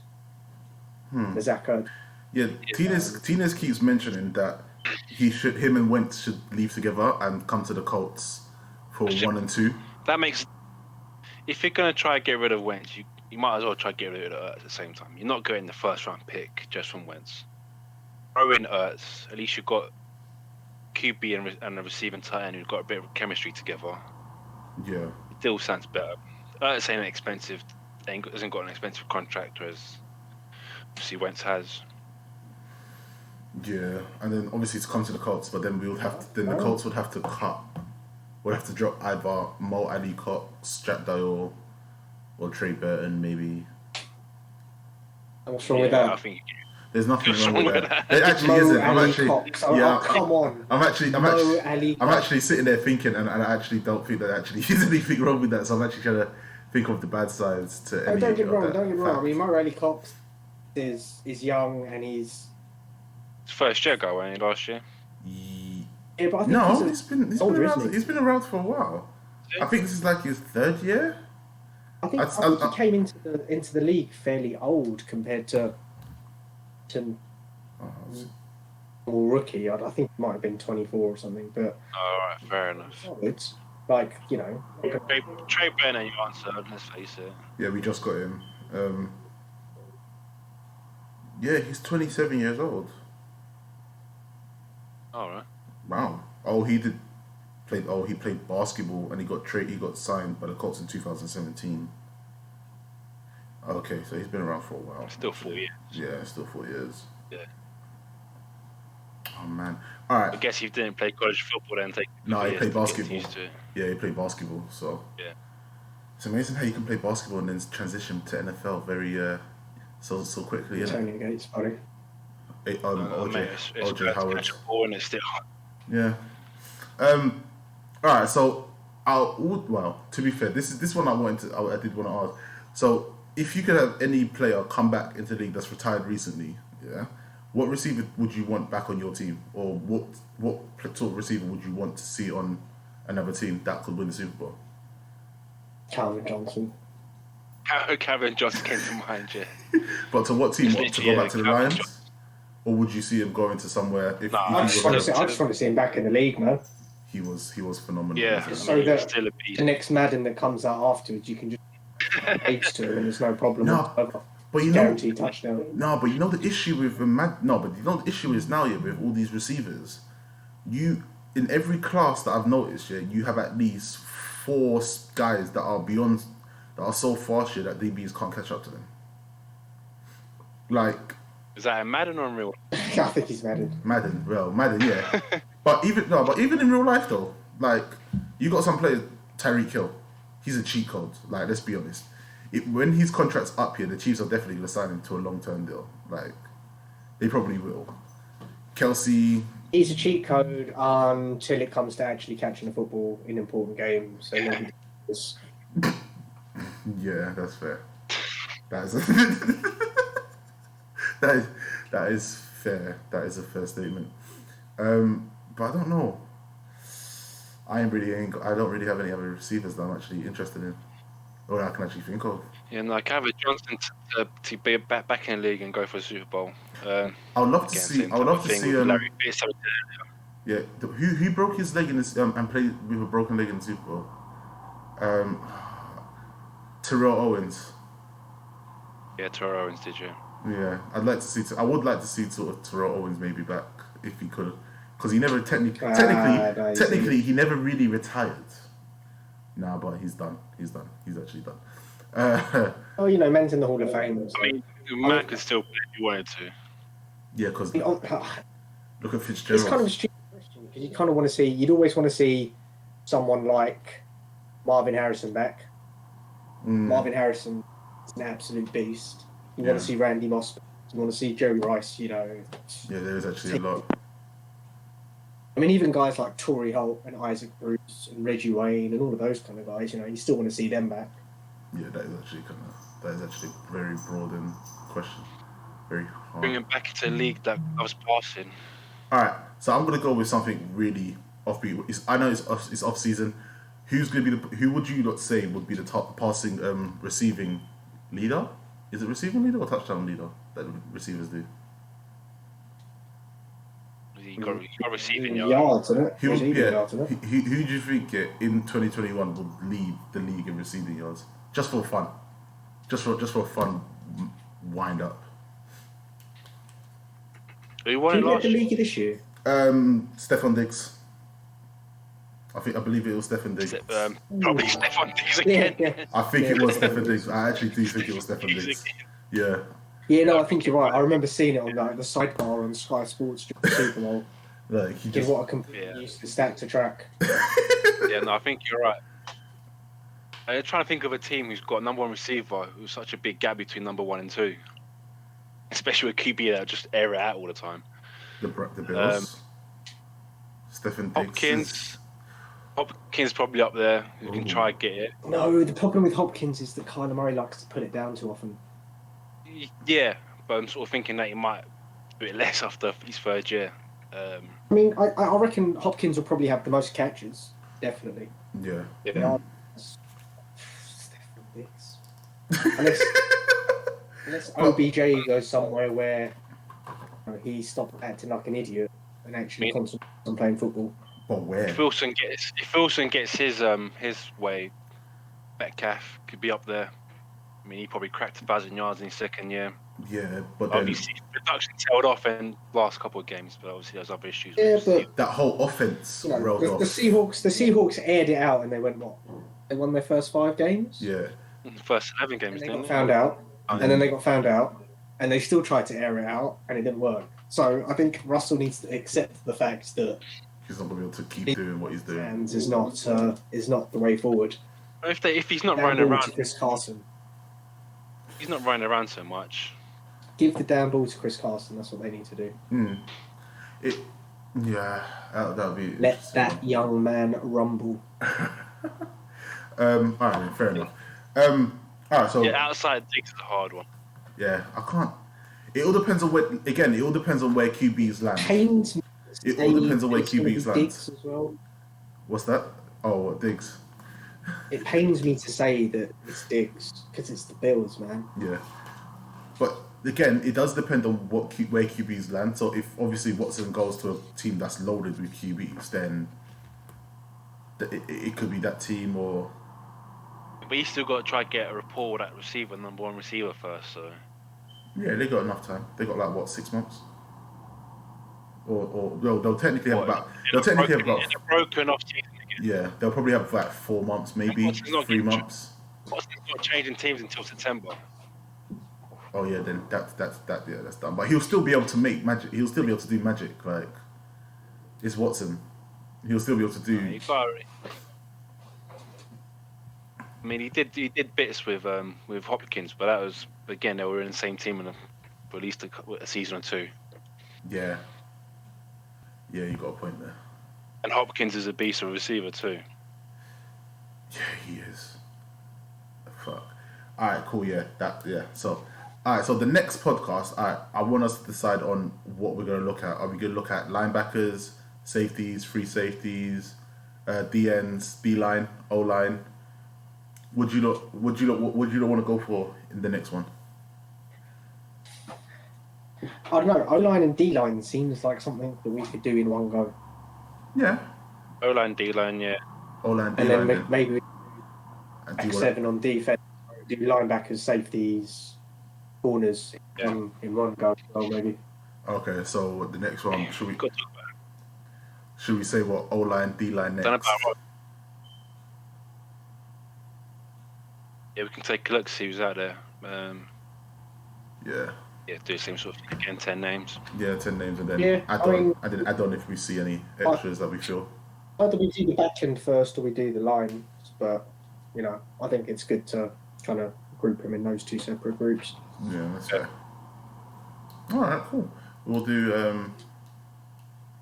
Speaker 3: The Zach Ertz.
Speaker 2: Yeah, Tines keeps mentioning that him and Wentz should leave together and come to the Colts for 1 and 2.
Speaker 1: That makes. If you're gonna try to get rid of Wentz, you might as well try to get rid of Ertz at the same time. You're not getting the first round pick just from Wentz. Throw in Ertz. At least you've got QB and a receiving tight end who've got a bit of chemistry together.
Speaker 2: Yeah.
Speaker 1: It still sounds better. Ertz ain't expensive. Hasn't got an expensive contract, whereas obviously Wentz has.
Speaker 2: Yeah, and then obviously to come to the Colts, but then the Colts would have to cut. Would have to drop either Mo Ali Cox, Jack Doyle, or Trey Burton, maybe.
Speaker 3: What's wrong with that?
Speaker 1: I think
Speaker 2: there's nothing wrong with that. It actually isn't. I'm actually,
Speaker 3: come on.
Speaker 2: I'm actually sitting there thinking, and I actually don't think that actually is anything wrong with that. So I'm actually trying to think of the bad sides to.
Speaker 3: Don't get wrong. I mean, Mo Ali Cox is young and he's
Speaker 1: first year guy, wasn't he, last year?
Speaker 3: Yeah, but I think
Speaker 2: he's been around for a while. I think this is like his 3rd year.
Speaker 3: I think he came into the league fairly old compared to rookie. I think he might have been 24 or something. But
Speaker 1: all right, fair enough.
Speaker 3: It's like, you know.
Speaker 1: Trey Burton, you answered. Let's face it.
Speaker 2: Yeah, we just got him. Yeah, he's 27 years old.
Speaker 1: All right.
Speaker 2: Wow. He played basketball and he got signed by the Colts in 2017. Okay, so he's been around for a while.
Speaker 1: Still 4 years.
Speaker 2: Yeah, still 4 years.
Speaker 1: Yeah.
Speaker 2: Oh man. All right.
Speaker 1: I guess he didn't play college football then.
Speaker 2: He played basketball. Yeah, he played basketball. So
Speaker 1: yeah,
Speaker 2: it's amazing how you can play basketball and then transition to NFL very so quickly.
Speaker 3: Tony Gates, buddy.
Speaker 2: OJ Howard.
Speaker 1: Yeah.
Speaker 2: All right. So to be fair, this one I did want to ask. So if you could have any player come back into the league that's retired recently, yeah, what receiver would you want back on your team, or what sort of receiver would you want to see on another team that could win the Super Bowl?
Speaker 3: Calvin Johnson.
Speaker 1: Calvin Johnson came to mind, yeah.
Speaker 2: But to what team? To go back to the Lions? Or would you see him going to somewhere?
Speaker 3: I just want to see him back in the league, man.
Speaker 2: He was phenomenal.
Speaker 1: Yeah,
Speaker 3: so that the next Madden that comes out afterwards, you can just age to him and there's no problem.
Speaker 2: But you
Speaker 3: guaranteed touchdown.
Speaker 2: No, but you know the issue with the issue is now with all these receivers. You in every class that I've noticed, you have at least 4 guys that are so fast that DBs can't catch up to them. Like.
Speaker 1: Is that a Madden or in real?
Speaker 3: I think he's Madden.
Speaker 2: Madden, yeah. but even in real life though, like you got some players, Tyreek Hill, he's a cheat code. Like let's be honest, when his contract's up here, the Chiefs are definitely going to sign him to a long-term deal. Like they probably will. Kelsey.
Speaker 3: He's a cheat code until it comes to actually catching the football in important games. So
Speaker 2: yeah, that's fair. That is fair. That is a fair statement. But I don't know. I don't really have any other receivers that I'm actually interested in, or I can actually think of.
Speaker 1: Yeah, no, Calvin Johnson to be back in the league and go for a Super Bowl.
Speaker 2: I would love to see. Yeah, who broke his leg in this and played with a broken leg in the Super Bowl? Terrell Owens.
Speaker 1: Yeah, Terrell Owens did, yeah.
Speaker 2: Yeah, I would like to see sort of Terrell Owens maybe back if he could, because he never technically he never really retired. Nah, but he's done. He's actually done.
Speaker 3: Oh, man's in the Hall of Fame. So.
Speaker 1: I mean, man could still play if he wanted to.
Speaker 2: Yeah, because look at Fitzgerald.
Speaker 3: It's kind of a stupid question because you kind of want to see. You'd always want to see someone like Marvin Harrison back. Marvin Harrison is an absolute beast. You want to see Randy Moss. You want to see Jerry Rice. Yeah,
Speaker 2: there is actually a lot.
Speaker 3: I mean, even guys like Torrey Holt and Isaac Bruce and Reggie Wayne and all of those kind of guys. You still want to see them back.
Speaker 2: Yeah, that is actually a very broad question. Very hard.
Speaker 1: Bring him back into a league that I was passing.
Speaker 2: All right, so I'm gonna go with something really offbeat. I know it's off season. Who would you not say would be the top passing receiving leader? Is it receiving leader or touchdown leader that the receivers do?
Speaker 1: You got receiving
Speaker 3: yards, isn't it?
Speaker 2: Who do you think in 2021 would lead the league in receiving yards? Just for fun, just for fun wind up.
Speaker 1: Who won it last
Speaker 3: the league this year?
Speaker 2: Stephon Diggs. I believe it was Stephon Diggs.
Speaker 1: Probably Stephon Diggs again.
Speaker 3: Yeah.
Speaker 2: I think it was Stephon Diggs. I actually do think it was Stephon Diggs. Yeah.
Speaker 3: Yeah, no, I think you're right. I remember seeing it on the sidebar on Sky Sports during the Super Bowl.
Speaker 2: Like
Speaker 3: what a complete useless stat to track.
Speaker 1: Yeah, no, I think you're right. I'm trying to think of a team who's got a number one receiver who's such a big gap between number 1 and 2. Especially with QB that just air it out all the time.
Speaker 2: The Bills. Stephon Diggs.
Speaker 1: Hopkins probably up there. Who can try and get it.
Speaker 3: No, the problem with Hopkins is that Kyler Murray likes to put it down too often.
Speaker 1: Yeah, but I'm sort of thinking that he might do it less after his third year.
Speaker 3: I mean, I reckon Hopkins will probably have the most catches. Definitely.
Speaker 2: Yeah.
Speaker 3: Unless OBJ goes somewhere where he stopped acting like an idiot and actually concentrates on playing football.
Speaker 2: But where?
Speaker 1: If Wilson gets his way, Metcalf could be up there. I mean, he probably cracked 1,000 yards in his second year.
Speaker 2: Yeah, but
Speaker 1: obviously production tailed off in the last couple of games, but obviously there's other issues.
Speaker 3: Yeah, but
Speaker 2: that whole offense rolled off.
Speaker 3: The Seahawks aired it out, and they went what? They won their first 5 games.
Speaker 2: Yeah.
Speaker 1: The first 11 games.
Speaker 3: And they got found out, and then they got found out, and they still tried to air it out, and it didn't work. So I think Russell needs to accept the fact that
Speaker 2: he's not going to be able to keep doing what he's doing.
Speaker 3: And is not the way forward.
Speaker 1: If he's not running around
Speaker 3: to Chris Carson,
Speaker 1: he's not running around so much.
Speaker 3: Give the damn ball to Chris Carson. That's what they need to do.
Speaker 2: That would be.
Speaker 3: Let that young man rumble.
Speaker 2: All right, fair enough. All right, so
Speaker 1: outside Diggs is a hard one.
Speaker 2: Yeah, I can't. It all depends on where. Again, it all depends on where QBs land. It all depends on where QBs land.
Speaker 3: Diggs as well.
Speaker 2: What's that? Oh, what Diggs?
Speaker 3: It pains me to say that it's Diggs because it's the Bills, man.
Speaker 2: Yeah, but again, it does depend on where QBs land. So if obviously Watson goes to a team that's loaded with QBs, then it could be that team or.
Speaker 1: But you still got to try to get a rapport with that receiver, number 1 receiver first. So.
Speaker 2: Yeah, they got enough time. They got 6 months. Or they'll technically have about. They'll technically have about.
Speaker 1: A broken off season again.
Speaker 2: Yeah, they'll probably have 4 months, maybe 3 months.
Speaker 1: Watson's not changing teams until September.
Speaker 2: Oh yeah, then that's done. But he'll still be able to make magic. He'll still be able to do magic. Like it's Watson. He'll still be able to do.
Speaker 1: I mean, he did bits with Hopkins, but that was again they were in the same team for at least a season or 2.
Speaker 2: Yeah. Yeah, you got a point there.
Speaker 1: And Hopkins is a beast of a receiver too.
Speaker 2: Yeah, he is. Fuck. All right, cool. Yeah, So, all right. So the next podcast, I want us to decide on what we're going to look at. Are we going to look at linebackers, safeties, free safeties, DNs, B line, O line? Would you not want to go for in the next one?
Speaker 3: I don't know. O line and D line seems like something that we could do in one go.
Speaker 2: Yeah.
Speaker 1: O-line, D-line, yeah.
Speaker 2: O-line,
Speaker 3: And
Speaker 2: D-line,
Speaker 3: then maybe
Speaker 2: do
Speaker 3: seven on defense, do linebackers, safeties, corners in one go. Well, maybe.
Speaker 2: Okay, so the next one,
Speaker 1: Yeah,
Speaker 2: should we say what O-line, D-line next?
Speaker 1: Done about right. Yeah, we can take a look, see who's out there.
Speaker 2: Yeah.
Speaker 1: Yeah, do the same sort of thing again, 10 names.
Speaker 2: Yeah, 10 names, and then
Speaker 3: add
Speaker 2: on if we see any extras that we feel.
Speaker 3: Either we do the back end first or we do the lines, but I think it's good to kind of group them in those two separate groups.
Speaker 2: Yeah, that's fair. All right, cool. We'll do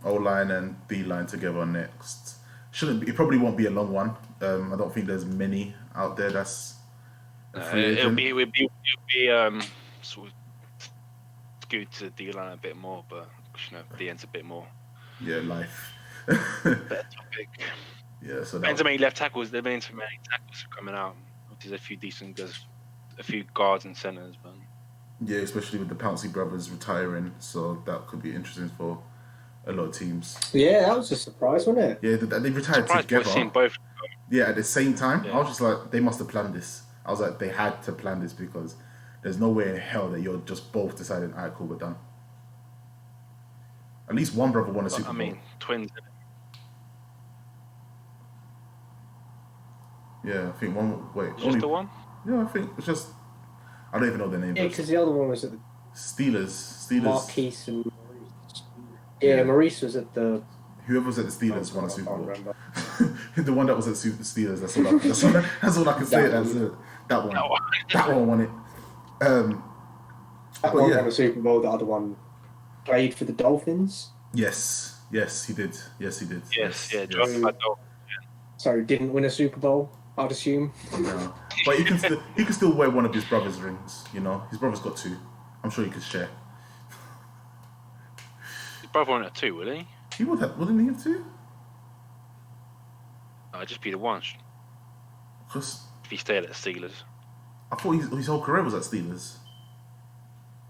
Speaker 2: O-line and D-line together next. It probably won't be a long one. I don't think there's many out there that's a free agent.
Speaker 1: It'll be sort of skewed to D-line a bit more, but the end's a bit more.
Speaker 2: Yeah, life.
Speaker 1: Better topic.
Speaker 2: Yeah, so
Speaker 1: depends how many left tackles. There been so many tackles coming out. There's a few decent guys, a few guards and centers, but
Speaker 2: yeah, especially with the Pouncey brothers retiring, so that could be interesting for a lot of teams.
Speaker 3: Yeah, that was a surprise, wasn't it?
Speaker 2: Yeah, they retired together.
Speaker 1: Seeing both.
Speaker 2: Yeah, at the same time.
Speaker 1: Yeah.
Speaker 2: I was just like, they must have planned this. I was like, they had to plan this because there's no way in hell that you're just both deciding, all right, cool, we're done. At least one brother won a Super Bowl.
Speaker 1: I mean, twins.
Speaker 2: Yeah, I think one. Wait,
Speaker 1: Just the one?
Speaker 2: Yeah, I think it's just. I don't even know their names.
Speaker 3: Yeah, because the other one was at the
Speaker 2: Steelers.
Speaker 3: Marquise and Maurice. Yeah, Maurice was at the.
Speaker 2: Whoever was at the Steelers won a Super Bowl. The one that was at the Steelers. That's all I can say. That one. That one won it.
Speaker 3: That one won a Super Bowl. The other one played for the Dolphins.
Speaker 2: Yes, he did. Yes.
Speaker 3: So didn't win a Super Bowl, I'd assume.
Speaker 2: No, but he can still wear one of his brother's rings. His brother's got two. I'm sure he could share.
Speaker 1: His brother won it too, will he?
Speaker 2: He wouldn't he have two?
Speaker 1: I'd just be the one.
Speaker 2: Just
Speaker 1: if he stayed at the Steelers.
Speaker 2: I thought his whole career was at Steelers.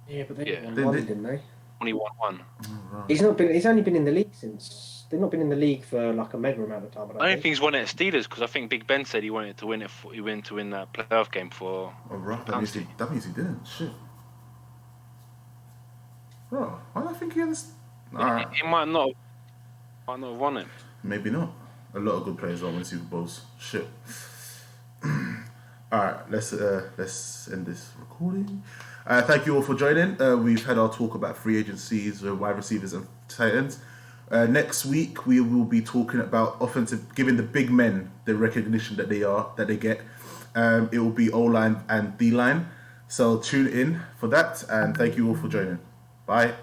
Speaker 3: Yeah, but they won one, didn't they?
Speaker 1: Only won one.
Speaker 2: Oh, right.
Speaker 3: He's only been in the league since. They've not been in the league for like a mega amount of time.
Speaker 1: I don't think he's won it at Steelers because I think Big Ben said he wanted to win it. He went to win that playoff game for.
Speaker 2: Oh right, that means he didn't. Shit. Bro, why do I think he has?
Speaker 1: He might not have won it.
Speaker 2: Maybe not. A lot of good players don't win Super Bowls. Shit. All right, let's end this recording. Thank you all for joining. We've had our talk about free agencies, wide receivers, and tight ends. Next week we will be talking about giving the big men the recognition that they get. It will be O-line and D-line. So tune in for that, and thank you all for joining. Bye.